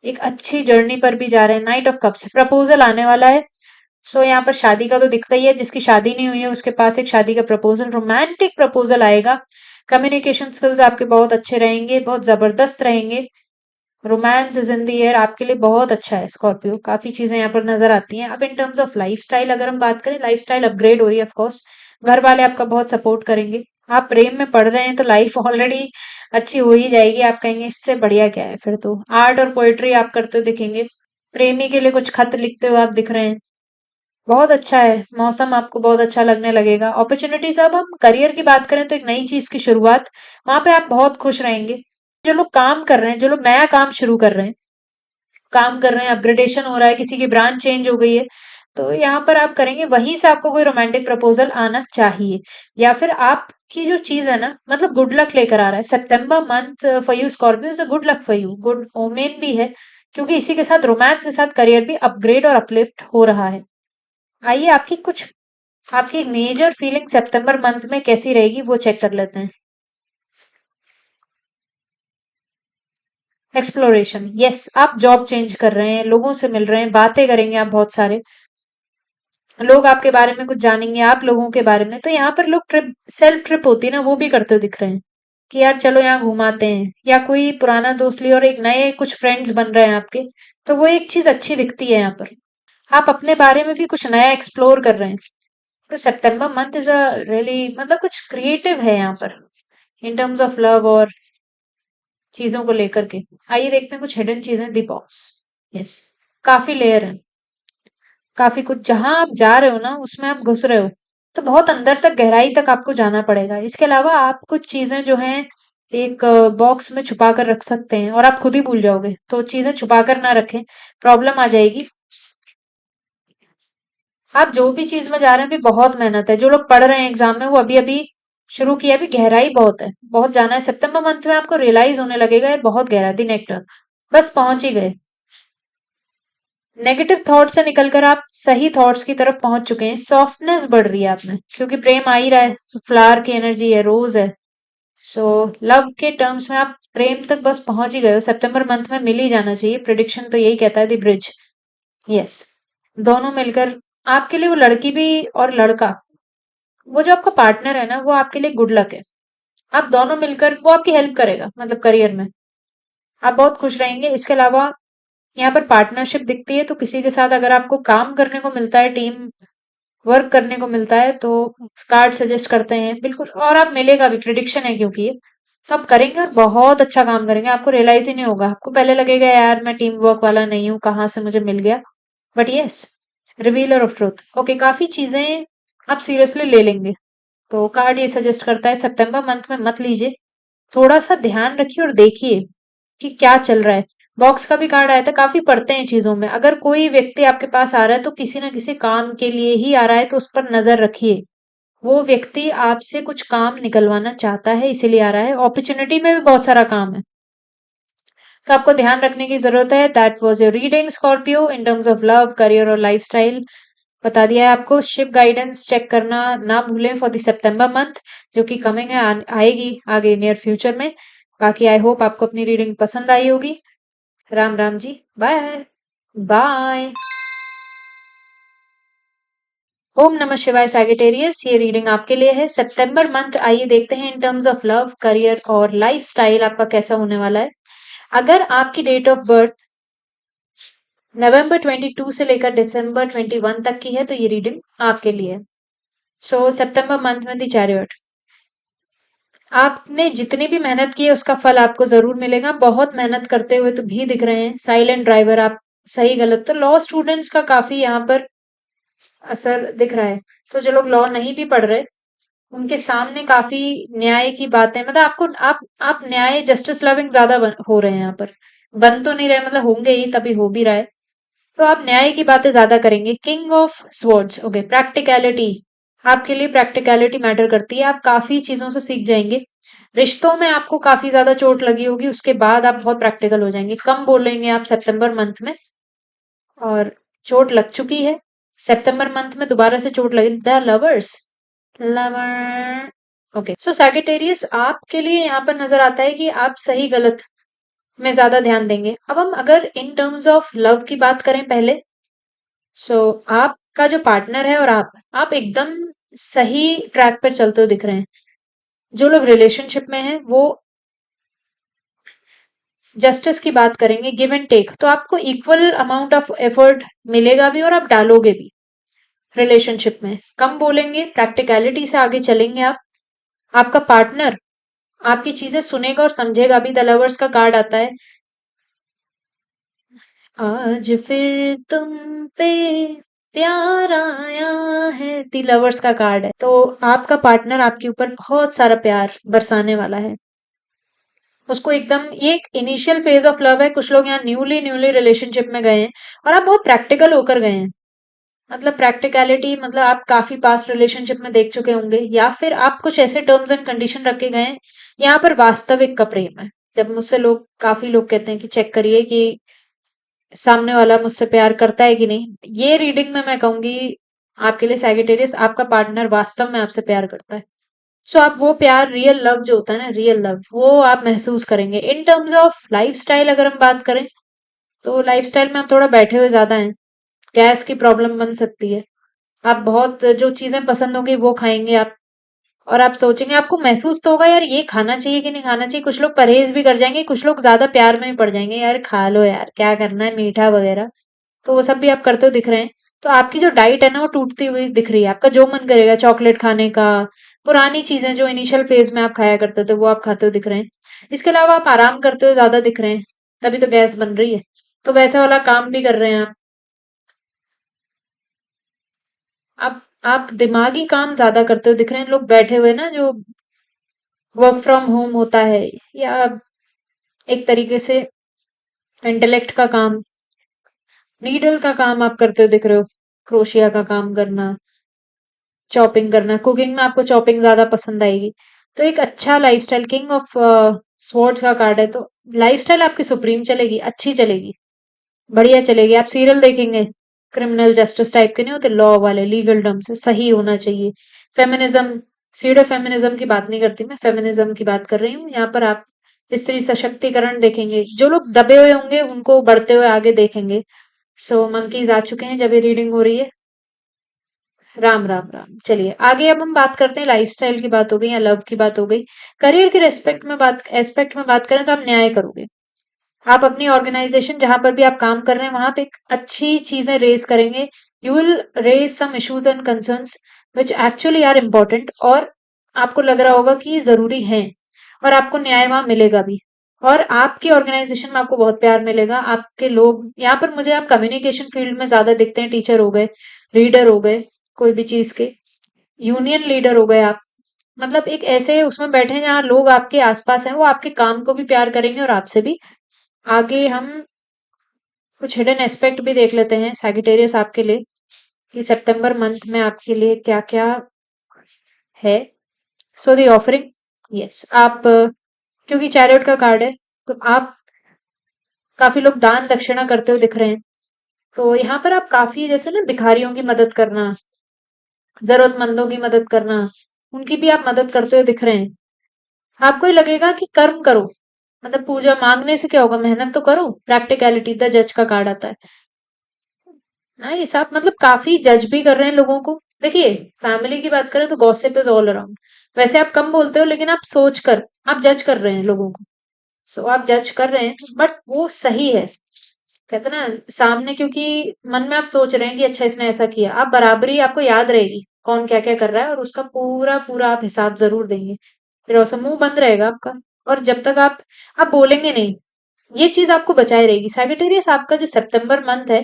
एक अच्छी जर्नी पर भी जा रहे हैं। नाइट ऑफ कप्स, प्रपोजल आने वाला है। सो यहाँ पर शादी का तो दिखता ही है, जिसकी शादी नहीं हुई है उसके पास एक शादी का प्रपोजल, रोमांटिक प्रपोजल आएगा। कम्युनिकेशन स्किल्स आपके बहुत अच्छे रहेंगे, बहुत जबरदस्त रहेंगे। Romance is in the air, आपके लिए बहुत अच्छा है स्कॉर्पियो। काफी चीजें यहाँ पर नजर आती हैं। अब इन टर्म्स ऑफ लाइफस्टाइल अगर हम बात करें, लाइफस्टाइल अपग्रेड हो रही है ऑफ कोर्स। घर वाले आपका बहुत सपोर्ट करेंगे। आप प्रेम में पड़ रहे हैं तो लाइफ ऑलरेडी अच्छी हो ही जाएगी। आप कहेंगे इससे बढ़िया क्या है। फिर तो आर्ट और पोएट्री आप करते हुए दिखेंगे। प्रेमी के लिए कुछ खत लिखते हुए आप दिख रहे हैं। बहुत अच्छा है, मौसम आपको बहुत अच्छा लगने लगेगा। अपॉर्चुनिटीज, अब हम करियर की बात करें तो एक नई चीज की शुरुआत, वहां पे आप बहुत खुश रहेंगे। जो लोग काम कर रहे हैं, जो लोग नया काम शुरू कर रहे हैं, काम कर रहे हैं, अपग्रेडेशन हो रहा है, किसी की ब्रांच चेंज हो गई है, तो यहाँ पर आप करेंगे, वहीं से आपको कोई रोमांटिक प्रपोजल आना चाहिए। या फिर आपकी जो चीज है ना, मतलब गुड लक लेकर आ रहा है। September month for you Scorpio is a good luck for you, good omen भी है, क्योंकि इसी के साथ रोमांस के साथ करियर भी अपग्रेड और अपलिफ्ट हो रहा है। आइए आपकी एक मेजर फीलिंग सितंबर मंथ में कैसी रहेगी वो चेक कर लेते हैं। एक्सप्लोरेशन, यस, आप जॉब चेंज कर रहे हैं, लोगों से मिल रहे हैं, बातें करेंगे आप बहुत सारे, लोग आपके बारे में कुछ जानेंगे, आप लोगों के बारे में। तो यहाँ पर लोग ट्रिप, सेल्फ ट्रिप होती है ना, वो भी करते हुए दिख रहे हैं कि यार चलो यहाँ घुमाते हैं, या कोई पुराना दोस्त लिया और एक नए कुछ फ्रेंड्स बन रहे हैं आपके, तो वो एक चीज अच्छी दिखती है यहाँ पर। आप अपने बारे में भी कुछ नया एक्सप्लोर कर रहे हैं। तो सितंबर मंथ इज अ रियली, मतलब कुछ क्रिएटिव है यहाँ पर इन टर्म्स ऑफ लव और चीजों को लेकर के। आइए देखते हैं कुछ हिडन चीजें, दी बॉक्स। यस, काफी लेयर है, काफी कुछ, जहां आप जा रहे हो ना उसमें आप घुस रहे हो, तो बहुत अंदर तक, गहराई तक आपको जाना पड़ेगा। इसके अलावा आप कुछ चीजें जो हैं एक बॉक्स में छुपा कर रख सकते हैं और आप खुद ही भूल जाओगे, तो चीजें छुपा कर ना रखें, प्रॉब्लम आ जाएगी। आप जो भी चीज में जा रहे हैं, अभी बहुत मेहनत है। जो लोग पढ़ रहे हैं एग्जाम में, वो अभी अभी शुरू किया, अभी गहराई बहुत है, बहुत जाना है। सितंबर मंथ में आपको रियलाइज होने लगेगा ये बहुत गहरा, दी नेक्टर, बस पहुंच ही गए। नेगेटिव थॉट से निकलकर आप सही थॉट्स की तरफ पहुंच चुके हैं। सॉफ्टनेस बढ़ रही है आप में, क्योंकि प्रेम आ ही रहा है, फ्लावर की एनर्जी है, रोज है। सो लव के टर्म्स में आप प्रेम तक बस पहुंच ही गए हो। सितंबर मंथ में मिल ही जाना चाहिए, प्रिडिक्शन तो यही कहता है, द ब्रिज। यस, दोनों मिलकर आपके लिए, वो लड़की भी और लड़का, वो जो आपका पार्टनर है ना, वो आपके लिए गुड लक है। आप दोनों मिलकर, वो आपकी हेल्प करेगा, मतलब करियर में आप बहुत खुश रहेंगे। इसके अलावा यहाँ पर पार्टनरशिप दिखती है, तो किसी के साथ अगर आपको काम करने को मिलता है, टीम वर्क करने को मिलता है, तो कार्ड सजेस्ट करते हैं बिल्कुल। और आप मिलेगा भी, प्रिडिक्शन है क्योंकि ये, तो आप करेंगे और बहुत अच्छा काम करेंगे। आपको रियलाइज ही नहीं होगा, आपको पहले लगेगा यार मैं टीम वर्क वाला नहीं हूँ, कहाँ से मुझे मिल गया। But yes, revealer of truth. Okay, काफी चीजें आप सीरियसली ले लेंगे। तो कार्ड ये सजेस्ट करता है सितंबर मंथ में मत लीजिए, थोड़ा सा ध्यान रखिए और देखिए कि क्या चल रहा है। बॉक्स का भी कार्ड आया था, काफी पढ़ते हैं चीजों में। अगर कोई व्यक्ति आपके पास आ रहा है तो किसी ना किसी काम के लिए ही आ रहा है, तो उस पर नजर रखिए। वो व्यक्ति आपसे कुछ काम निकलवाना चाहता है, इसीलिए आ रहा है। अपॉर्चुनिटी में भी बहुत सारा काम है, तो आपको ध्यान रखने की जरूरत है। That was your reading Scorpio, in terms of love, career और लाइफस्टाइल। बता दिया है आपको। शिप गाइडेंस चेक करना ना भूलें फॉर द सितंबर मंथ, जो कि कमिंग है, आएगी आगे नियर फ्यूचर में। बाकी आई होप आपको अपनी रीडिंग पसंद आई होगी। Ram Ram ji, bye bye. ओम नमः शिवाय सैगिटेरियस, ये रीडिंग आपके लिए है सितंबर मंथ। आइए देखते हैं इन टर्म्स ऑफ लव, करियर और लाइफस्टाइल आपका कैसा होने वाला है। अगर आपकी डेट ऑफ बर्थ नवंबर 22 से लेकर दिसंबर 21 तक की है, तो ये रीडिंग आपके लिए है। सो सितंबर मंथ में द चैरियट, आपने जितनी भी मेहनत की है उसका फल आपको जरूर मिलेगा। बहुत मेहनत करते हुए तो भी दिख रहे हैं, साइलेंट ड्राइवर आप। सही गलत तो लॉ स्टूडेंट्स का काफी यहाँ पर असर दिख रहा है। तो जो लोग लॉ नहीं भी पढ़ रहे, उनके सामने काफी न्याय की बातें, मतलब आपको, आप न्याय, जस्टिस लविंग ज्यादा हो रहे हैं यहाँ पर। बन तो नहीं रहे, मतलब होंगे ही, तभी हो भी रहा है। तो आप न्याय की बातें ज्यादा करेंगे। King of swords, okay, practicality, आपके लिए प्रैक्टिकलिटी मैटर करती है। आप काफी चीजों से सीख जाएंगे। रिश्तों में आपको काफी ज्यादा चोट लगी होगी, उसके बाद आप बहुत प्रैक्टिकल हो जाएंगे, कम बोलेंगे आप सितंबर मंथ में। और चोट लग चुकी है, सितंबर मंथ में दोबारा से चोट लगी। The lovers, lover, okay. So Sagittarius, आपके लिए यहाँ पर नजर आता है कि आप सही गलत में ज्यादा ध्यान देंगे। अब हम अगर इन टर्म्स ऑफ लव की बात करें पहले, सो आप आपका जो पार्टनर है और आप एकदम सही ट्रैक पर चलते हुए दिख रहे हैं। जो लोग रिलेशनशिप में हैं वो जस्टिस की बात करेंगे, गिव एंड टेक, तो आपको इक्वल अमाउंट ऑफ एफर्ट मिलेगा भी और आप डालोगे भी। रिलेशनशिप में कम बोलेंगे, प्रैक्टिकलिटी से आगे चलेंगे आप। आपका पार्टनर आपकी चीजें सुनेगा और समझेगा भी। द लवर्स का कार्ड आता है, आज फिर तुम पे प्यार आया है, द लवर्स का कार्ड है। तो आपका पार्टनर आपके ऊपर बहुत सारा प्यार बरसाने वाला है। उसको एकदम, ये एक इनिशियल फेज ऑफ लव है। कुछ लोग यहाँ न्यूली न्यूली रिलेशनशिप में गए हैं और आप बहुत प्रैक्टिकल होकर गए हैं। मतलब प्रैक्टिकलिटी, मतलब आप काफी पास्ट रिलेशनशिप में देख चुके होंगे, या फिर आप कुछ ऐसे टर्म्स एंड कंडीशन रख के गए हैं। यहाँ पर वास्तविक का प्रेम है। जब मुझसे लोग, काफी लोग कहते हैं कि चेक करिए कि सामने वाला मुझसे प्यार करता है कि नहीं, ये रीडिंग में मैं कहूंगी आपके लिए सैगिटेरियस, आपका पार्टनर वास्तव में आपसे प्यार करता है। सो आप वो प्यार, रियल लव जो होता है ना, रियल लव, वो आप महसूस करेंगे। इन टर्म्स ऑफ लाइफस्टाइल अगर हम बात करें, तो लाइफस्टाइल में आप थोड़ा बैठे हुए ज्यादा हैं। गैस की प्रॉब्लम बन सकती है। आप बहुत जो चीजें पसंद होंगी वो खाएंगे आप, और आप सोचेंगे, आपको महसूस तो होगा यार ये खाना चाहिए कि नहीं खाना चाहिए। कुछ लोग परहेज भी कर जाएंगे, कुछ लोग ज्यादा प्यार में ही पड़ जाएंगे, यार खा लो यार, क्या करना है, मीठा वगैरह। तो वो सब भी आप करते हुए दिख रहे हैं। तो आपकी जो डाइट है ना वो टूटती हुई दिख रही है। आपका जो मन करेगा चॉकलेट खाने का, पुरानी चीजें जो इनिशियल फेज में आप खाया करते थे वो आप खाते हुए दिख रहे हैं। इसके अलावा आप आराम करते हुए ज्यादा दिख रहे हैं, तभी तो गैस बन रही है। तो वैसा वाला काम भी कर रहे हैं आप दिमागी काम ज्यादा करते हुए दिख रहे हैं। लोग बैठे हुए ना, जो वर्क फ्रॉम होम होता है, या एक तरीके से इंटेलेक्ट का काम, नीडल का काम आप करते हुए दिख रहे हो। क्रोशिया का काम करना, चॉपिंग करना, कुकिंग में आपको चॉपिंग ज्यादा पसंद आएगी। तो एक अच्छा लाइफस्टाइल, किंग ऑफ स्वॉर्ड्स का कार्ड है। तो लाइफस्टाइल आपकी सुप्रीम चलेगी, अच्छी चलेगी, बढ़िया चलेगी। आप सीरियल देखेंगे, क्रिमिनल जस्टिस टाइप के नहीं होते, लॉ वाले, लीगल टर्म से सही होना चाहिए। फेमिनिज्म, सीडो फेमिनिज्म की बात नहीं करती मैं, फेमिनिज्म की बात कर रही हूँ। यहाँ पर आप स्त्री सशक्तिकरण देखेंगे। जो लोग दबे हुए होंगे उनको बढ़ते हुए आगे देखेंगे। सो मंकीज आ चुके हैं जब ये रीडिंग हो रही है। राम राम राम। चलिए आगे अब हम बात करते हैं। लाइफस्टाइल की बात हो गई या लव की बात हो गई। करियर के एस्पेक्ट में बात करें तो आप न्याय करोगे। आप अपनी ऑर्गेनाइजेशन जहां पर भी आप काम कर रहे हैं वहां पे एक अच्छी चीजें रेज करेंगे। You will raise some issues and concerns which actually are important, और आपको लग रहा होगा कि ये जरूरी है, और आपको न्याय वहां मिलेगा भी। और आपकी ऑर्गेनाइजेशन में आपको बहुत प्यार मिलेगा। आपके लोग यहाँ पर, मुझे आप कम्युनिकेशन फील्ड में ज्यादा दिखते हैं। टीचर हो गए, रीडर हो गए, कोई भी चीज के, यूनियन लीडर हो गए आप। मतलब एक ऐसे उसमें बैठे हैं जहाँ लोग आपके आसपास हैं, वो आपके काम को भी प्यार करेंगे और आपसे भी। आगे हम कुछ हिडन एस्पेक्ट भी देख लेते हैं सैगिटेरियस आपके लिए, कि सितंबर मंथ में आपके लिए क्या क्या है। सो दी ऑफरिंग, यस, आप क्योंकि चैरियट का कार्ड है, तो आप, काफी लोग दान दक्षिणा करते हुए दिख रहे हैं। तो यहाँ पर आप काफी, जैसे ना, भिखारियों की मदद करना, जरूरतमंदों की मदद करना, उनकी भी आप मदद करते हुए दिख रहे हैं। आपको ये लगेगा कि कर्म करो, मतलब पूजा मांगने से क्या होगा, मेहनत तो करो। प्रैक्टिकलिटी, द जज का कार्ड आता है। नाइस, आप मतलब काफी जज भी कर रहे हैं लोगों को। देखिए, फैमिली की बात करें तो गॉसिप इज ऑल अराउंड। वैसे आप कम बोलते हो, लेकिन आप सोच कर, आप जज कर रहे हैं लोगों को। सो आप जज कर रहे हैं, बट वो सही है। कहते ना, सामने, क्योंकि मन में आप सोच रहे हैं कि अच्छा इसने ऐसा किया, आप बराबरी, आपको याद रहेगी कौन क्या क्या कर रहा है, और उसका पूरा पूरा आप हिसाब जरूर देंगे। फिर ऐसा मुंह बंद रहेगा आपका, और जब तक आप बोलेंगे नहीं, ये चीज आपको बचाए रहेगी। सैगिटेरियस, आपका जो सितंबर मंथ है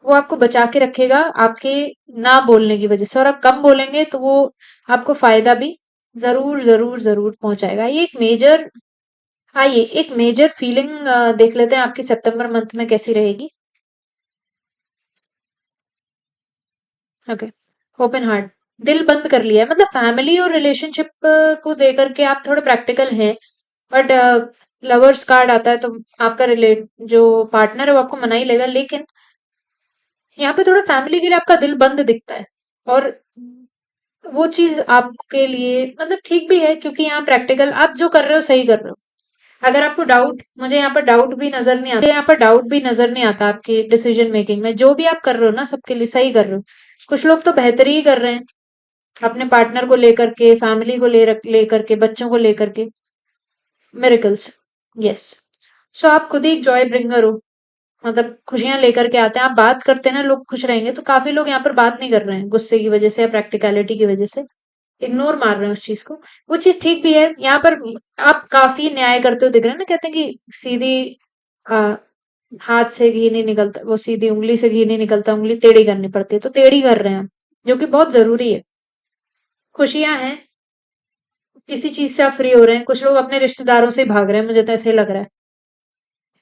वो आपको बचा के रखेगा आपके ना बोलने की वजह से, और आप कम बोलेंगे तो वो आपको फायदा भी जरूर जरूर जरूर पहुंचाएगा। ये एक मेजर, आइए एक मेजर फीलिंग देख लेते हैं आपकी सितंबर मंथ में कैसी रहेगी। ओके, ओपन हार्ट, दिल बंद कर लिया है। मतलब फैमिली और रिलेशनशिप को देकर के आप थोड़े प्रैक्टिकल हैं, बट लवर्स कार्ड आता है तो आपका रिलेट जो पार्टनर है वो आपको मना ही लेगा। लेकिन यहाँ पे थोड़ा फैमिली के लिए आपका दिल बंद दिखता है, और वो चीज आपके लिए मतलब ठीक भी है, क्योंकि यहाँ प्रैक्टिकल आप जो कर रहे हो सही कर रहे हो। अगर आपको डाउट, मुझे यहाँ पर डाउट भी नजर नहीं आता, यहाँ पर डाउट भी नजर नहीं आता आपकी डिसीजन मेकिंग में। जो भी आप कर रहे हो ना, सबके लिए सही कर रहे हो। कुछ लोग तो बेहतरी ही कर रहे हैं, अपने पार्टनर को लेकर के, फैमिली को लेकर के, बच्चों को लेकर के। मिरेकल्स। यस। सो आप खुद ही एक जॉय ब्रिंगर हो, मतलब खुशियां लेकर के आते हैं। आप बात करते हैं ना, लोग खुश रहेंगे। तो काफी लोग यहाँ पर बात नहीं कर रहे हैं गुस्से की वजह से या प्रैक्टिकलिटी की वजह से, इग्नोर मार रहे हैं उस चीज को। वो चीज ठीक भी है यहाँ पर। आप काफी न्याय करते हुए दिख रहे हैं ना, कहते हैं कि सीधी आ, हाथ से घी नहीं निकलता, वो सीधी उंगली से घी नहीं निकलता, उंगली टेढ़ी करनी पड़ती है। तो टेढ़ी कर रहे हैं हम, जो कि बहुत जरूरी है। खुशियां हैं, किसी चीज से आप फ्री हो रहे हैं। कुछ लोग अपने रिश्तेदारों से ही भाग रहे हैं, मुझे तो ऐसे ही लग रहा है।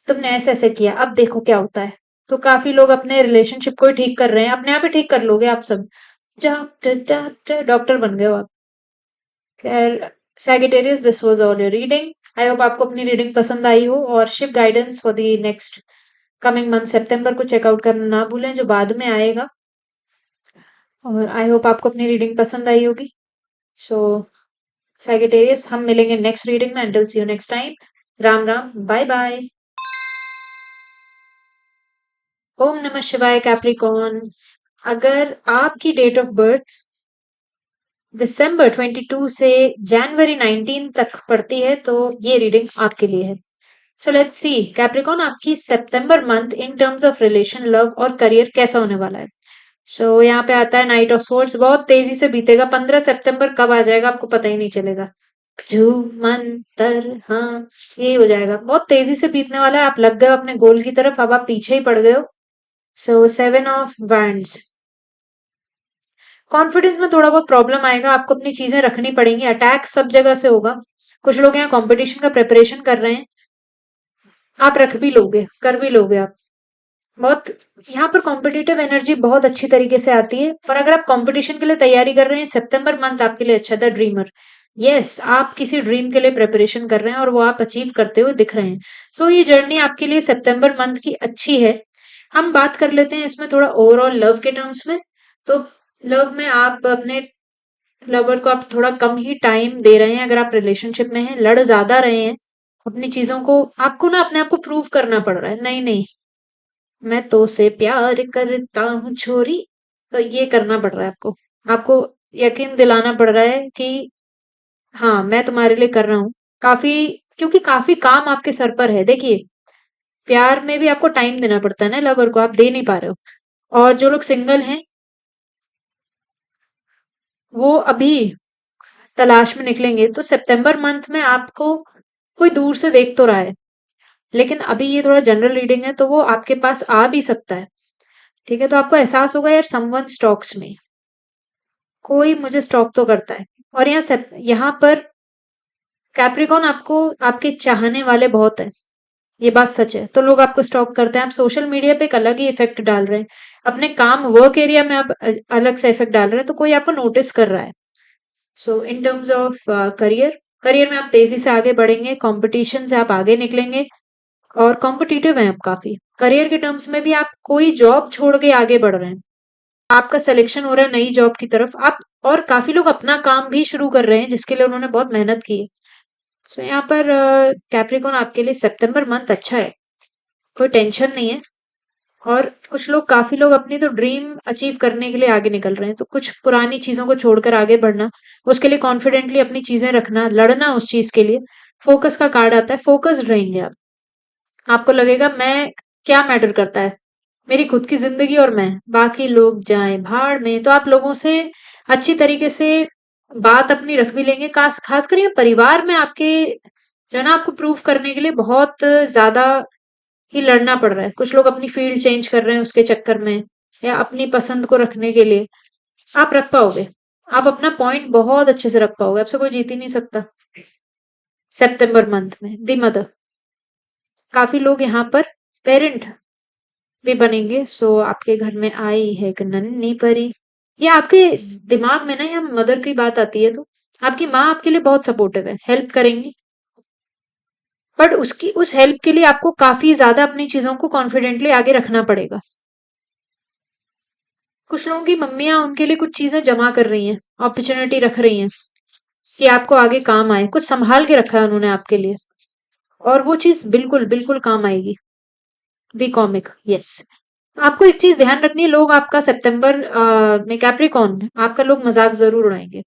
तुमने ऐसे ऐसे किया, अब देखो क्या होता है। तो काफी लोग अपने रिलेशनशिप को ही ठीक कर रहे हैं, अपने आप ही ठीक कर लोगे आप सब। डॉक्टर बन गए हो आप। खैर, Sagittarius, this was all your reading. I hope आपको अपनी रीडिंग पसंद आई हो। और Shiv guidance for the next coming month सितंबर को चेकआउट करना ना भूलें, जो बाद में आएगा। और आई होप आपको अपनी रीडिंग पसंद आई होगी। सो सैगिटेरियस, हम मिलेंगे नेक्स्ट रीडिंग में। Until see you next time. Ram Ram, bye bye. ओम नमः शिवाय कैप्रिकॉर्न। अगर आपकी डेट ऑफ बर्थ दिसंबर 22 से जनवरी 19 तक पड़ती है, तो ये रीडिंग आपके लिए है। सो लेट्स सी कैप्रिकॉर्न, आपकी सितंबर month in terms of relation, love और करियर कैसा होने वाला है। सो यहाँ पे आता है नाइट ऑफ सोर्ड्स। बहुत तेजी से बीतेगा। 15 सितंबर कब आ जाएगा आपको पता ही नहीं चलेगा। झूमंतर, हाँ, ये हो जाएगा। बहुत तेजी से बीतने वाला है। आप लग गए हो अपने गोल की तरफ, अब आप पीछे ही पड़ गए हो। सो 7 ऑफ वैंड्स। कॉन्फिडेंस में थोड़ा बहुत प्रॉब्लम आएगा, आपको अपनी चीजें रखनी पड़ेंगी। अटैक सब जगह से होगा। कुछ लोग यहाँ कंपटीशन का प्रिपरेशन कर रहे हैं, आप रख भी लोगे, कर भी लोगे आप। बहुत यहाँ पर कॉम्पिटिटिव एनर्जी बहुत अच्छी तरीके से आती है। पर अगर आप कंपटीशन के लिए तैयारी कर रहे हैं, सितंबर मंथ आपके लिए अच्छा था। ड्रीमर, यस, आप किसी ड्रीम के लिए प्रिपरेशन कर रहे हैं और वो आप अचीव करते हुए दिख रहे हैं। सो ये जर्नी आपके लिए सितंबर मंथ की अच्छी है। हम बात कर लेते हैं इसमें थोड़ा ओवरऑल लव के टर्म्स में। तो लव में आप अपने लवर को आप थोड़ा कम ही टाइम दे रहे हैं। अगर आप रिलेशनशिप में हैं, लड़ ज्यादा रहे हैं, अपनी चीजों को, आपको ना अपने आप को प्रूव करना पड़ रहा है। नहीं नहीं, मैं तो से प्यार करता हूँ छोरी। तो ये करना पड़ रहा है आपको। आपको यकीन दिलाना पड़ रहा है कि हाँ, मैं तुम्हारे लिए कर रहा हूँ काफी। क्योंकि काफी काम आपके सर पर है। देखिए, प्यार में भी आपको टाइम देना पड़ता है ना, लवर को आप दे नहीं पा रहे हो। और जो लोग सिंगल हैं, वो अभी तलाश में निकलेंगे। तो सितंबर मंथ में आपको कोई दूर से देख तो रहा है, लेकिन अभी ये थोड़ा जनरल रीडिंग है, तो वो आपके पास आ भी सकता है। ठीक है, तो आपको एहसास होगा यार, समवन स्टॉक्स में, कोई मुझे स्टॉक तो करता है। और यहाँ पर कैप्रिकॉन, आपको आपके चाहने वाले बहुत है, ये बात सच है। तो लोग आपको स्टॉक करते हैं। आप सोशल मीडिया पे एक अलग ही इफेक्ट डाल रहे हैं, अपने काम वर्क एरिया में आप अलग से इफेक्ट डाल रहे हैं, तो कोई आपको नोटिस कर रहा है। So in terms of career, career में आप तेजी से आगे बढ़ेंगे, कंपटीशन से आप आगे निकलेंगे और कॉम्पिटिटिव हैं आप काफी। करियर के टर्म्स में भी आप कोई जॉब छोड़ के आगे बढ़ रहे हैं, आपका सिलेक्शन हो रहा है नई जॉब की तरफ। आप और काफी लोग अपना काम भी शुरू कर रहे हैं, जिसके लिए उन्होंने बहुत मेहनत की है। तो यहाँ पर कैप्रिकॉन, आपके लिए सितंबर मंथ अच्छा है, कोई टेंशन नहीं है। और कुछ लोग, काफी लोग अपनी तो ड्रीम अचीव करने के लिए आगे निकल रहे हैं। तो कुछ पुरानी चीजों को छोड़कर आगे बढ़ना, उसके लिए कॉन्फिडेंटली अपनी चीजें रखना, लड़ना उस चीज के लिए। फोकस का कार्ड आता है, फोकस्ड रहेंगे आप। आपको लगेगा मैं, क्या मैटर करता है, मेरी खुद की जिंदगी और मैं, बाकी लोग जाएं भाड़ में। तो आप लोगों से अच्छी तरीके से बात अपनी रख भी लेंगे। खासकर ये परिवार में आपके, जो है ना, आपको प्रूव करने के लिए बहुत ज्यादा ही लड़ना पड़ रहा है। कुछ लोग अपनी फील्ड चेंज कर रहे हैं उसके चक्कर में, या अपनी पसंद को रखने के लिए। आप रख पाओगे, आप अपना पॉइंट बहुत अच्छे से रख पाओगे, आपसे कोई जीत ही नहीं सकता। सितंबर मंथ में दी मदर, काफी लोग यहाँ पर पेरेंट भी बनेंगे। सो आपके घर में आई है एक नन्ही परी। ये आपके दिमाग में ना, यहाँ मदर की बात आती है, तो आपकी माँ आपके लिए बहुत सपोर्टिव है, हेल्प करेंगी। बट उसकी उस हेल्प के लिए आपको काफी ज्यादा अपनी चीजों को कॉन्फिडेंटली आगे रखना पड़ेगा। कुछ लोगों की मम्मियां उनके लिए कुछ चीजें जमा कर रही हैं, अपॉर्चुनिटी रख रही हैं कि आपको आगे काम आए। कुछ संभाल के रखा है उन्होंने आपके लिए। और वो चीज बिल्कुल बिल्कुल काम आएगी। Be comic, yes. आपको एक चीज ध्यान रखनी है, लोग आपका सितंबर में कैप्रिकॉर्न आपका लोग मजाक जरूर उड़ाएंगे।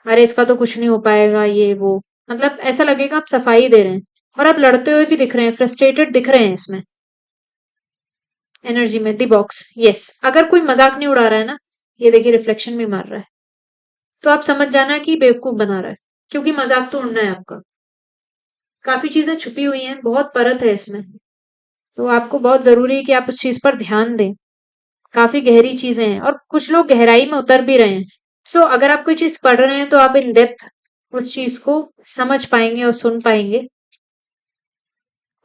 अरे इसका तो कुछ नहीं हो पाएगा, ये वो। मतलब ऐसा लगेगा आप सफाई दे रहे हैं, और आप लड़ते हुए भी दिख रहे हैं, फ्रस्ट्रेटेड दिख रहे हैं इसमें एनर्जी में। The box, yes. अगर कोई मजाक नहीं उड़ा रहा है ना, ये देखिए रिफ्लेक्शन भी मार रहा है, तो आप समझ जाना कि बेवकूफ बना रहा है, क्योंकि मजाक तो उड़ना है आपका। काफी चीजें छुपी हुई हैं, बहुत परत है इसमें, तो आपको बहुत जरूरी है कि आप उस चीज पर ध्यान दें। काफी गहरी चीजें हैं, और कुछ लोग गहराई में उतर भी रहे हैं। सो अगर आप कोई चीज पढ़ रहे हैं तो आप इन डेप्थ उस चीज को समझ पाएंगे और सुन पाएंगे।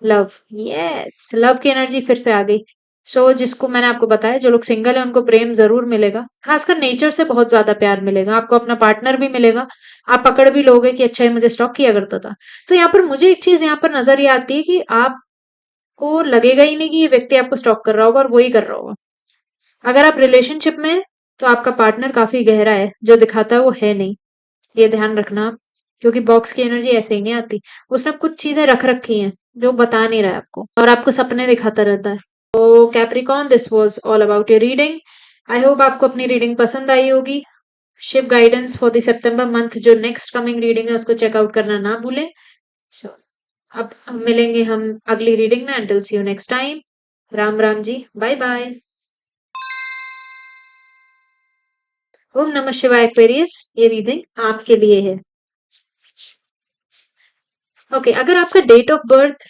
लव, यस, लव की एनर्जी फिर से आ गई। सो जिसको मैंने आपको बताया, जो लोग सिंगल है उनको प्रेम जरूर मिलेगा, खासकर नेचर से बहुत ज्यादा प्यार मिलेगा आपको, अपना पार्टनर भी मिलेगा। आप पकड़ भी लोगे कि अच्छा ये मुझे स्टॉक किया करता था। तो यहाँ पर मुझे एक चीज यहाँ पर नजर ये आती है कि आपको लगेगा ही नहीं कि ये व्यक्ति आपको स्टॉक कर रहा होगा, और वो ही कर रहा होगा। अगर आप रिलेशनशिप में हैं, तो आपका पार्टनर काफी गहरा है, जो दिखाता है वो है नहीं। ये ध्यान रखना आप, क्योंकि बॉक्स की एनर्जी ऐसे ही नहीं आती। उसने कुछ चीजें रख रखी हैं जो बता नहीं रहा है आपको, और आपको सपने दिखाता रहता है। तो Capricorn, this was all about your reading. I hope आपको अपनी रीडिंग पसंद आई होगी। Shiv guidance for the September month, जो नेक्स्ट कमिंग रीडिंग है, उसको चेकआउट करना ना भूलें। सो अब मिलेंगे हम अगली रीडिंग में। Until see you next time. Ram Ram ji, bye bye. ओम नमः शिवाय एक्वेरियस, ये रीडिंग आपके लिए है। ओके, अगर आपका डेट ऑफ बर्थ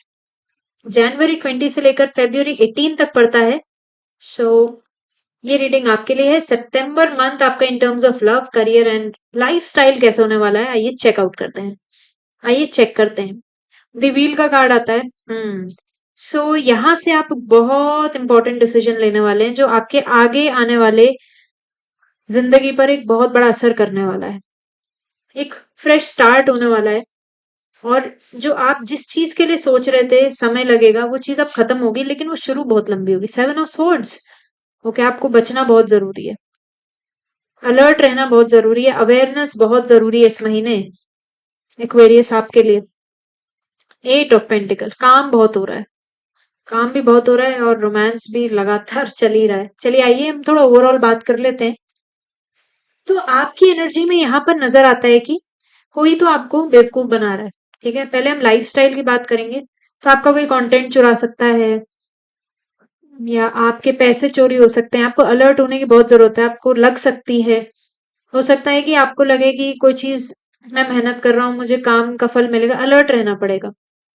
जनवरी 20 से लेकर फेब्रुवरी 18 तक पड़ता है, सो ये रीडिंग आपके लिए है। सितंबर मंथ आपका इन terms of love, career and lifestyle कैसे होने वाला है, आइए चेकआउट करते हैं। आइए चेक करते हैं। द व्हील का कार्ड आता है। सो यहाँ से आप बहुत इंपॉर्टेंट डिसीजन लेने वाले हैं, जो आपके आगे आने वाले जिंदगी पर एक बहुत बड़ा असर करने वाला है। एक फ्रेश स्टार्ट होने वाला है, और जो आप जिस चीज के लिए सोच रहे थे समय लगेगा, वो चीज अब खत्म होगी, लेकिन वो शुरू बहुत लंबी होगी। 7 ऑफ स्वॉर्ड्स। ओके, आपको बचना बहुत जरूरी है, अलर्ट रहना बहुत जरूरी है, अवेयरनेस बहुत जरूरी है इस महीने एक्वेरियस आपके लिए। 8 ऑफ पेंटिकल, काम बहुत हो रहा है, काम भी बहुत हो रहा है, और रोमांस भी लगातार चल ही रहा है। चलिए आइए हम थोड़ा ओवरऑल बात कर लेते हैं। तो आपकी एनर्जी में यहाँ पर नजर आता है कि कोई तो आपको बेवकूफ बना रहा है। ठीक है, पहले हम लाइफस्टाइल की बात करेंगे। तो आपका कोई कंटेंट चुरा सकता है, या आपके पैसे चोरी हो सकते हैं। आपको अलर्ट होने की बहुत जरूरत है, आपको लग सकती है, हो सकता है कि आपको लगे कि कोई चीज, मैं मेहनत कर रहा हूँ, मुझे काम का फल मिलेगा, अलर्ट रहना पड़ेगा।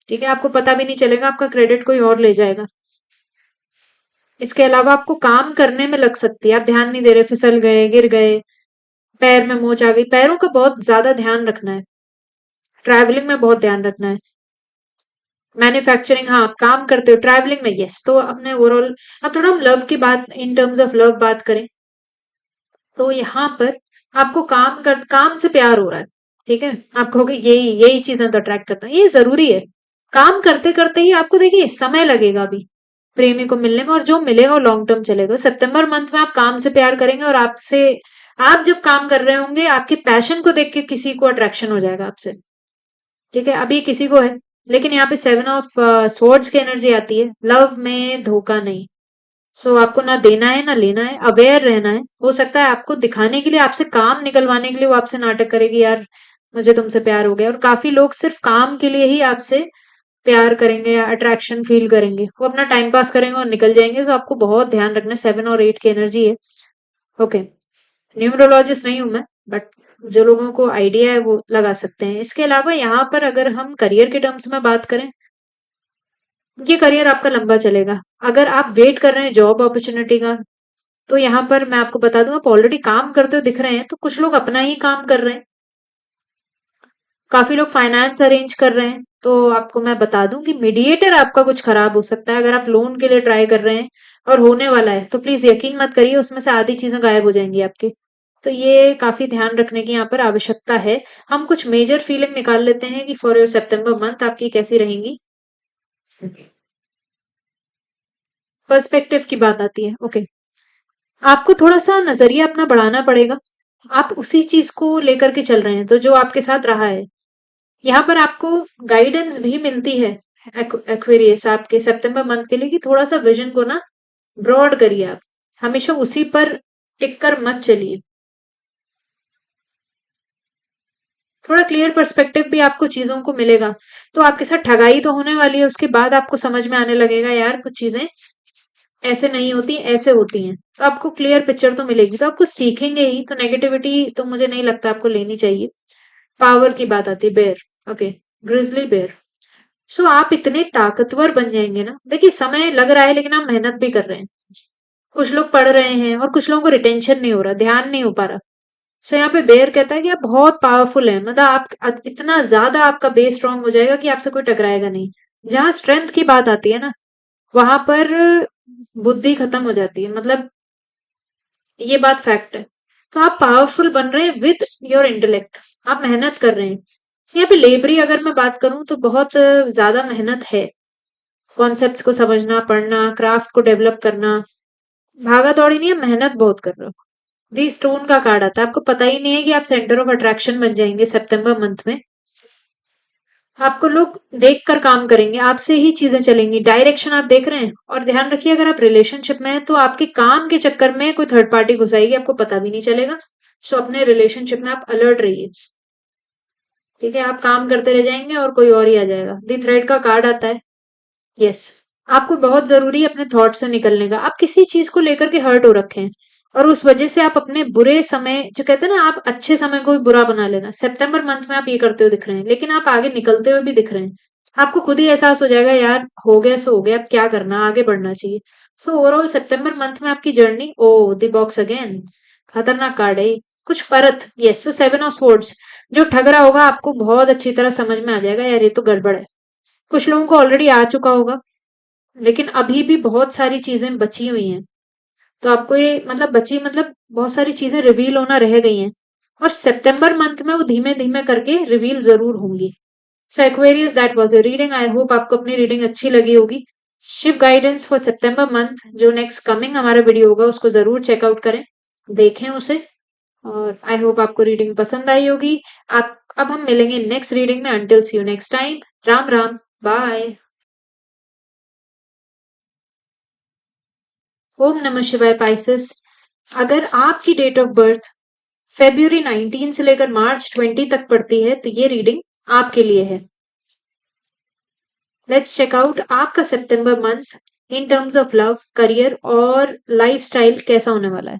ठीक है, आपको पता भी नहीं चलेगा, आपका क्रेडिट कोई और ले जाएगा। इसके अलावा आपको काम करने में लग सकती है, आप ध्यान नहीं दे रहे, फिसल गए, गिर गए, पैर में मोच आ गई। पैरों का बहुत ज्यादा ध्यान रखना है, ट्रैवलिंग में बहुत ध्यान रखना है। मैन्युफैक्चरिंग, हाँ आप काम करते हो, ट्रैवलिंग में यस। तो अपने ओवरऑल, अब थोड़ा हम लव की बात, इन टर्म्स ऑफ लव बात करें, तो यहाँ पर आपको काम से प्यार हो रहा है। ठीक है, आप कहोगे यही यही चीजें तो अट्रैक्ट करता है, ये जरूरी है। काम करते करते ही आपको देखिए समय लगेगा अभी प्रेमी को मिलने में, और जो मिलेगा वो लॉन्ग टर्म चलेगा। सितंबर मंथ में आप काम से प्यार करेंगे, और आपसे, आप जब काम कर रहे होंगे, आपके पैशन को देख के किसी को अट्रैक्शन हो जाएगा आपसे। ठीक है, अभी किसी को है, लेकिन यहाँ पे 7 ऑफ स्वॉर्ड्स की एनर्जी आती है। लव में धोखा नहीं। सो आपको ना देना है ना लेना है, अवेयर रहना है। हो सकता है आपको दिखाने के लिए, आपसे काम निकलवाने के लिए वो आपसे नाटक करेगी, यार मुझे तुमसे प्यार हो गया। और काफी लोग सिर्फ काम के लिए ही आपसे प्यार करेंगे या अट्रैक्शन फील करेंगे, वो अपना टाइम पास करेंगे और निकल जाएंगे। तो आपको बहुत ध्यान रखना है, 7 और 8 की एनर्जी है। ओके, न्यूमरोलॉजिस्ट नहीं हूं मैं, बट जो लोगों को आइडिया है वो लगा सकते हैं। इसके अलावा यहाँ पर अगर हम करियर के टर्म्स में बात करें, ये करियर आपका लंबा चलेगा। अगर आप वेट कर रहे हैं जॉब अपॉर्चुनिटी का, तो यहाँ पर मैं आपको बता दूं, आप ऑलरेडी काम करते हुए दिख रहे हैं, तो कुछ लोग अपना ही काम कर रहे हैं। काफी लोग फाइनेंस अरेंज कर रहे हैं। तो आपको मैं बता दूं कि मीडिएटर आपका कुछ खराब हो सकता है। अगर आप लोन के लिए ट्राई कर रहे हैं और होने वाला है, तो प्लीज यकीन मत करिए, उसमें से आधी चीजें गायब हो जाएंगी आपकी। तो ये काफी ध्यान रखने की यहाँ पर आवश्यकता है। हम कुछ मेजर फीलिंग निकाल लेते हैं कि फॉर योर सितंबर मंथ आपकी कैसी रहेंगी। पर्सपेक्टिव की बात आती है। ओके, आपको थोड़ा सा नजरिया अपना बढ़ाना पड़ेगा। आप उसी चीज को लेकर के चल रहे हैं, तो जो आपके साथ रहा है, यहाँ पर आपको गाइडेंस भी मिलती है एक्वेरियस आपके सितंबर मंथ के लिए कि थोड़ा सा विजन को ना ब्रॉड करिए आप, हमेशा उसी पर टिक कर मत चलिए। थोड़ा क्लियर पर्सपेक्टिव भी आपको चीजों को मिलेगा। तो आपके साथ ठगाई तो होने वाली है, उसके बाद आपको समझ में आने लगेगा यार कुछ चीजें ऐसे नहीं होती, ऐसे होती हैं। तो आपको क्लियर पिक्चर तो मिलेगी, तो आपको सीखेंगे ही, तो नेगेटिविटी तो मुझे नहीं लगता आपको लेनी चाहिए। पावर की बात आती है, bear. Okay, grizzly bear. So आप इतने ताकतवर बन जाएंगे ना, देखिए समय लग रहा है लेकिन आप मेहनत भी कर रहे हैं। कुछ लोग पढ़ रहे हैं और कुछ लोगों को रिटेंशन नहीं हो रहा, ध्यान नहीं हो पा रहा। सो यहाँ पे बेयर कहता है कि आप बहुत पावरफुल हैं, मतलब आप इतना ज्यादा आपका बेस स्ट्रांग हो जाएगा कि आपसे कोई टकराएगा नहीं। जहां स्ट्रेंथ की बात आती है ना, वहां पर बुद्धि खत्म हो जाती है, मतलब ये बात फैक्ट है। तो आप पावरफुल बन रहे हैं विद योर इंटेलेक्ट, आप मेहनत कर रहे हैं। यहाँ पे लेबरी अगर मैं बात करूं तो बहुत ज्यादा मेहनत है, कॉन्सेप्ट्स को समझना, पढ़ना, क्राफ्ट को डेवलप करना, भागा दौड़ी नहीं है, मेहनत बहुत कर रहे हो। दी स्टोन का कार्ड आता है, आपको पता ही नहीं है कि आप सेंटर ऑफ अट्रैक्शन बन जाएंगे सितंबर मंथ में। आपको लोग देखकर काम करेंगे, आपसे ही चीजें चलेंगी, डायरेक्शन आप देख रहे हैं। और ध्यान रखिए अगर आप रिलेशनशिप में हैं तो आपके काम के चक्कर में कोई थर्ड पार्टी घुसाएगी, आपको पता भी नहीं चलेगा। सो अपने रिलेशनशिप में आप अलर्ट रहिए, ठीक है? आप काम करते रह जाएंगे और कोई और ही आ जाएगा। दी थ्रेड का कार्ड आता है। यस, आपको बहुत जरूरी है अपने थॉट से निकलने का। आप किसी चीज को लेकर के हर्ट हो रखे हैं और उस वजह से आप अपने बुरे समय, जो कहते हैं ना, आप अच्छे समय को भी बुरा बना लेना, सितंबर मंथ में आप ये करते हुए दिख रहे हैं, लेकिन आप आगे निकलते हुए भी दिख रहे हैं। आपको खुद ही एहसास हो जाएगा यार, हो गया सो हो गया, अब क्या करना, आगे बढ़ना चाहिए। सो ओवरऑल सितंबर मंथ में आपकी journey, oh the box again, खतरनाक कार्ड है ये। कुछ परत, yes, so seven of swords. जो ठग रहा होगा आपको बहुत अच्छी तरह समझ में आ जाएगा यार, ये तो गड़बड़ है। कुछ लोगों को ऑलरेडी आ चुका होगा, लेकिन अभी भी बहुत सारी चीजें बची हुई हैं। तो आपको ये मतलब बची, मतलब बहुत सारी चीजें रिवील होना रह गई हैं, और सितंबर मंथ में वो धीमे धीमे करके रिवील जरूर होंगी। So Aquarius, that was your reading. I hope आपको अपनी रीडिंग अच्छी लगी होगी। Shiv guidance for September month, जो नेक्स्ट कमिंग हमारा वीडियो होगा, उसको जरूर चेकआउट करें, देखें उसे। और आई होप आपको रीडिंग पसंद आई होगी। आप, अब हम मिलेंगे नेक्स्ट रीडिंग में। Until see you next time, Ram Ram, bye. ओम नमः शिवाय पाइसेस। अगर आपकी डेट ऑफ बर्थ फेब्रुवरी 19 से लेकर मार्च 20 तक पड़ती है तो ये रीडिंग आपके लिए है। लेट्स चेक आउट आपका सितंबर month in terms of love, career और लाइफस्टाइल कैसा होने वाला है।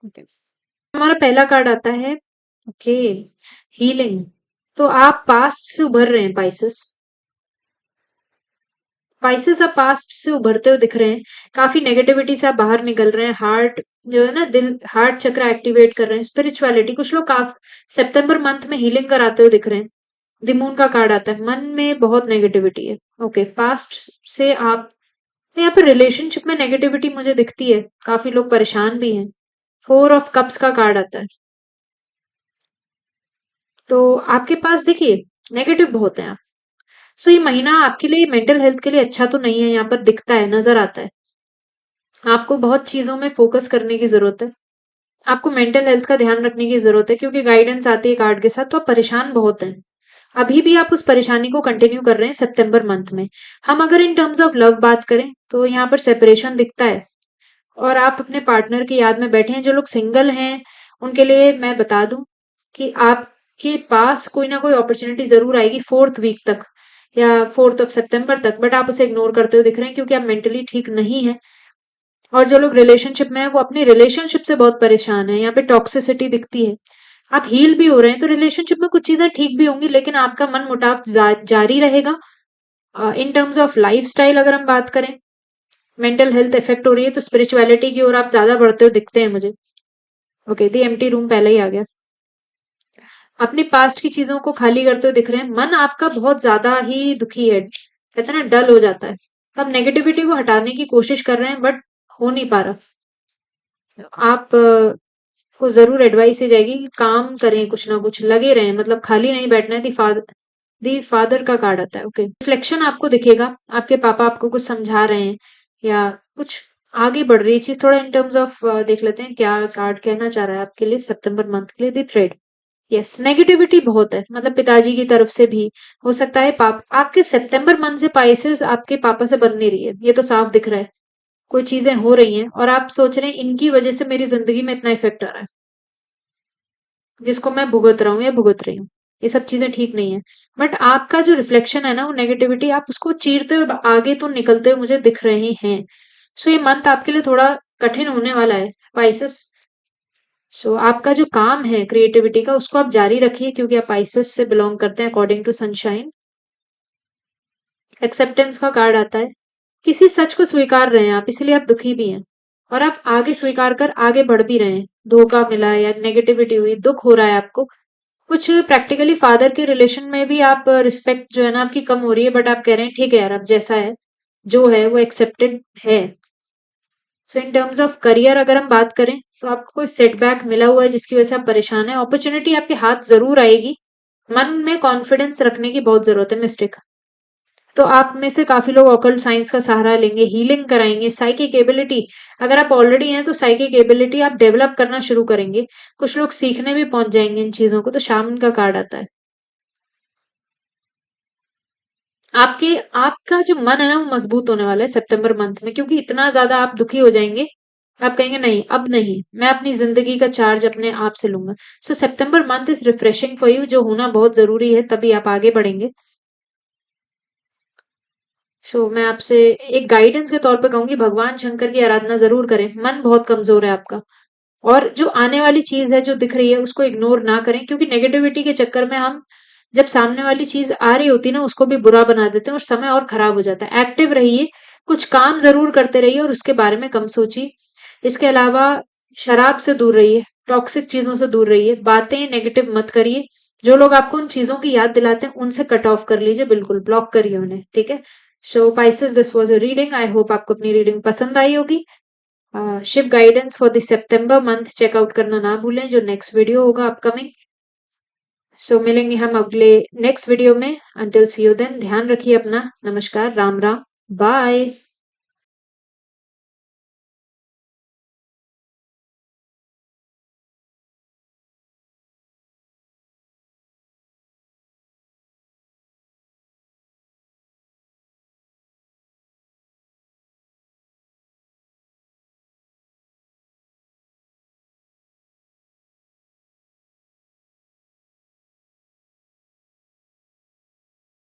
Okay. हमारा पहला कार्ड आता है, ओके, हीलिंग। तो आप पास्ट से उभर रहे हैं पाइसेस। स्पाइसेस आप पास्ट से उभरते हुए दिख रहे हैं, काफी नेगेटिविटी से आप बाहर निकल रहे हैं। हार्ट जो है ना, दिल, हार्ट चक्र एक्टिवेट कर रहे हैं। स्पिरिचुअलिटी, कुछ लोग काफी सितंबर मंथ में हीलिंग कराते हुए दिख रहे हैं। द मून का कार्ड आता है, मन में बहुत नेगेटिविटी है। ओके, पास्ट से आप, तो यहाँ पर रिलेशनशिप में नेगेटिविटी मुझे दिखती है, काफी लोग परेशान भी हैं। फोर ऑफ कप्स का कार्ड आता है, तो आपके पास देखिए नेगेटिव बहुत है। सो ये महीना आपके लिए मेंटल हेल्थ के लिए अच्छा तो नहीं है, यहाँ पर दिखता है, नजर आता है। आपको बहुत चीजों में फोकस करने की जरूरत है, आपको मेंटल हेल्थ का ध्यान रखने की जरूरत है, क्योंकि गाइडेंस आती है कार्ड के साथ, तो आप परेशान बहुत हैं। अभी भी आप उस परेशानी को कंटिन्यू कर रहे हैं सितंबर मंथ में। हम अगर इन टर्म्स ऑफ लव बात करें तो यहाँ पर सेपरेशन दिखता है, और आप अपने पार्टनर की याद में बैठे हैं। जो लोग सिंगल हैं उनके लिए मैं बता दूं कि आपके पास कोई ना कोई अपॉर्चुनिटी जरूर आएगी फोर्थ वीक तक या 4 सितंबर तक, बट आप उसे इग्नोर करते हुए दिख रहे हैं क्योंकि आप मेंटली ठीक नहीं है। और जो लोग रिलेशनशिप में है वो अपनी रिलेशनशिप से बहुत परेशान है, यहाँ पे टॉक्सिसिटी दिखती है। आप हील भी हो रहे हैं तो रिलेशनशिप में कुछ चीजें ठीक भी होंगी, लेकिन आपका मन मुटाव जारी रहेगा। इन टर्म्स ऑफ लाइफस्टाइल अगर हम बात करें, मेंटल हेल्थ इफेक्ट हो रही है, तो स्पिरिचुअलिटी की ओर आप ज्यादा बढ़ते हुए दिखते हैं मुझे। ओके, दी एम्प्टी रूम पहले ही आ गया। अपनी पास्ट की चीजों को खाली करते हुए दिख रहे हैं, मन आपका बहुत ज्यादा ही दुखी है, कहते हैं ना डल हो जाता है। आप नेगेटिविटी को हटाने की कोशिश कर रहे हैं बट हो नहीं पा रहा। आप को जरूर एडवाइस ही जाएगी कि काम करें, कुछ ना कुछ लगे रहें, मतलब खाली नहीं बैठना है। दी फादर का कार्ड आता है। ओके, रिफ्लेक्शन आपको दिखेगा, आपके पापा आपको कुछ समझा रहे हैं या कुछ आगे बढ़ रही है चीज। थोड़ा इन टर्म्स ऑफ देख लेते हैं क्या कार्ड कहना चाह रहा है आपके लिए सितंबर मंथ के लिए। दी थ्रेड, यस, नेगेटिविटी बहुत है, मतलब पिताजी की तरफ से भी हो सकता है। पाप आपके सितंबर मंथ से पाइसेस आपके पापा से बन नहीं रही है, ये तो साफ दिख रहा है। कोई चीजें हो रही हैं और आप सोच रहे हैं इनकी वजह से मेरी जिंदगी में इतना इफेक्ट आ रहा है, जिसको मैं भुगत रहा हूँ या भुगत रही हूँ। ये सब चीजें ठीक नहीं है। बट आपका जो रिफ्लेक्शन है ना, वो नेगेटिविटी आप उसको चीरते हुए आगे तो निकलते हुए मुझे दिख रहे हैं। सो ये मंथ आपके लिए थोड़ा कठिन होने वाला है, पाइसेस। सो आपका जो काम है क्रिएटिविटी का, उसको आप जारी रखिए, क्योंकि आप आइसिस से बिलोंग करते हैं अकॉर्डिंग टू सनशाइन। एक्सेप्टेंस का कार्ड आता है। किसी सच को स्वीकार रहे हैं आप, इसलिए आप दुखी भी हैं। और आप आगे स्वीकार कर आगे बढ़ भी रहे हैं। धोखा मिला है या नेगेटिविटी हुई, दुख हो रहा है आपको। कुछ प्रैक्टिकली फादर के रिलेशन में भी आप रिस्पेक्ट जो है ना आपकी कम हो रही है, बट आप कह रहे हैं ठीक है यार, अब जैसा है जो है वो एक्सेप्टेड है। So in terms of career अगर हम बात करें, तो आपको कोई सेटबैक मिला हुआ है जिसकी वजह से आप परेशान है। अपॉर्चुनिटी आपके हाथ जरूर आएगी। मन में कॉन्फिडेंस रखने की बहुत जरूरत है, मिस्टेक। तो आप में से काफी लोग ऑकल्ट साइंस का सहारा लेंगे, हीलिंग कराएंगे, साइकिक एबिलिटी। अगर आप ऑलरेडी हैं तो साइकिक एबिलिटी आप डेवलप करना शुरू करेंगे। कुछ लोग सीखने भी पहुंच जाएंगे इन चीजों को। तो शामन का कार्ड आता है। आपके आपका जो मन है ना, वो मजबूत होने वाला है सितंबर मंथ में, क्योंकि इतना ज्यादा आप दुखी हो जाएंगे। आप कहेंगे नहीं, अब नहीं, मैं अपनी जिंदगी का चार्ज अपने आप से लूंगा। So September month is refreshing for you, जो होना बहुत जरूरी है, तभी आप आगे बढ़ेंगे। सो मैं आपसे एक गाइडेंस के तौर पे कहूंगी, भगवान शंकर की आराधना जरूर करें। मन बहुत कमजोर है आपका। और जो आने वाली चीज है जो दिख रही है, उसको इग्नोर ना करें, क्योंकि नेगेटिविटी के चक्कर में हम जब सामने वाली चीज आ रही होती है ना, उसको भी बुरा बना देते हैं और समय और खराब हो जाता है। एक्टिव रहिए, कुछ काम जरूर करते रहिए और उसके बारे में कम सोचिए। इसके अलावा शराब से दूर रहिए, टॉक्सिक चीजों से दूर रहिए, बातें नेगेटिव मत करिए। जो लोग आपको उन चीजों की याद दिलाते हैं, उनसे कट ऑफ कर लीजिए, बिल्कुल ब्लॉक करिए उन्हें, ठीक है। So Pisces, this was your reading. I hope आपको अपनी रीडिंग पसंद आई होगी। Shiv guidance for the September month check out करना ना भूलें, जो नेक्स्ट वीडियो होगा अपकमिंग। सो मिलेंगे हम अगले नेक्स्ट वीडियो में। अंटिल सी यू देन, ध्यान रखिए अपना। नमस्कार, राम राम, बाय।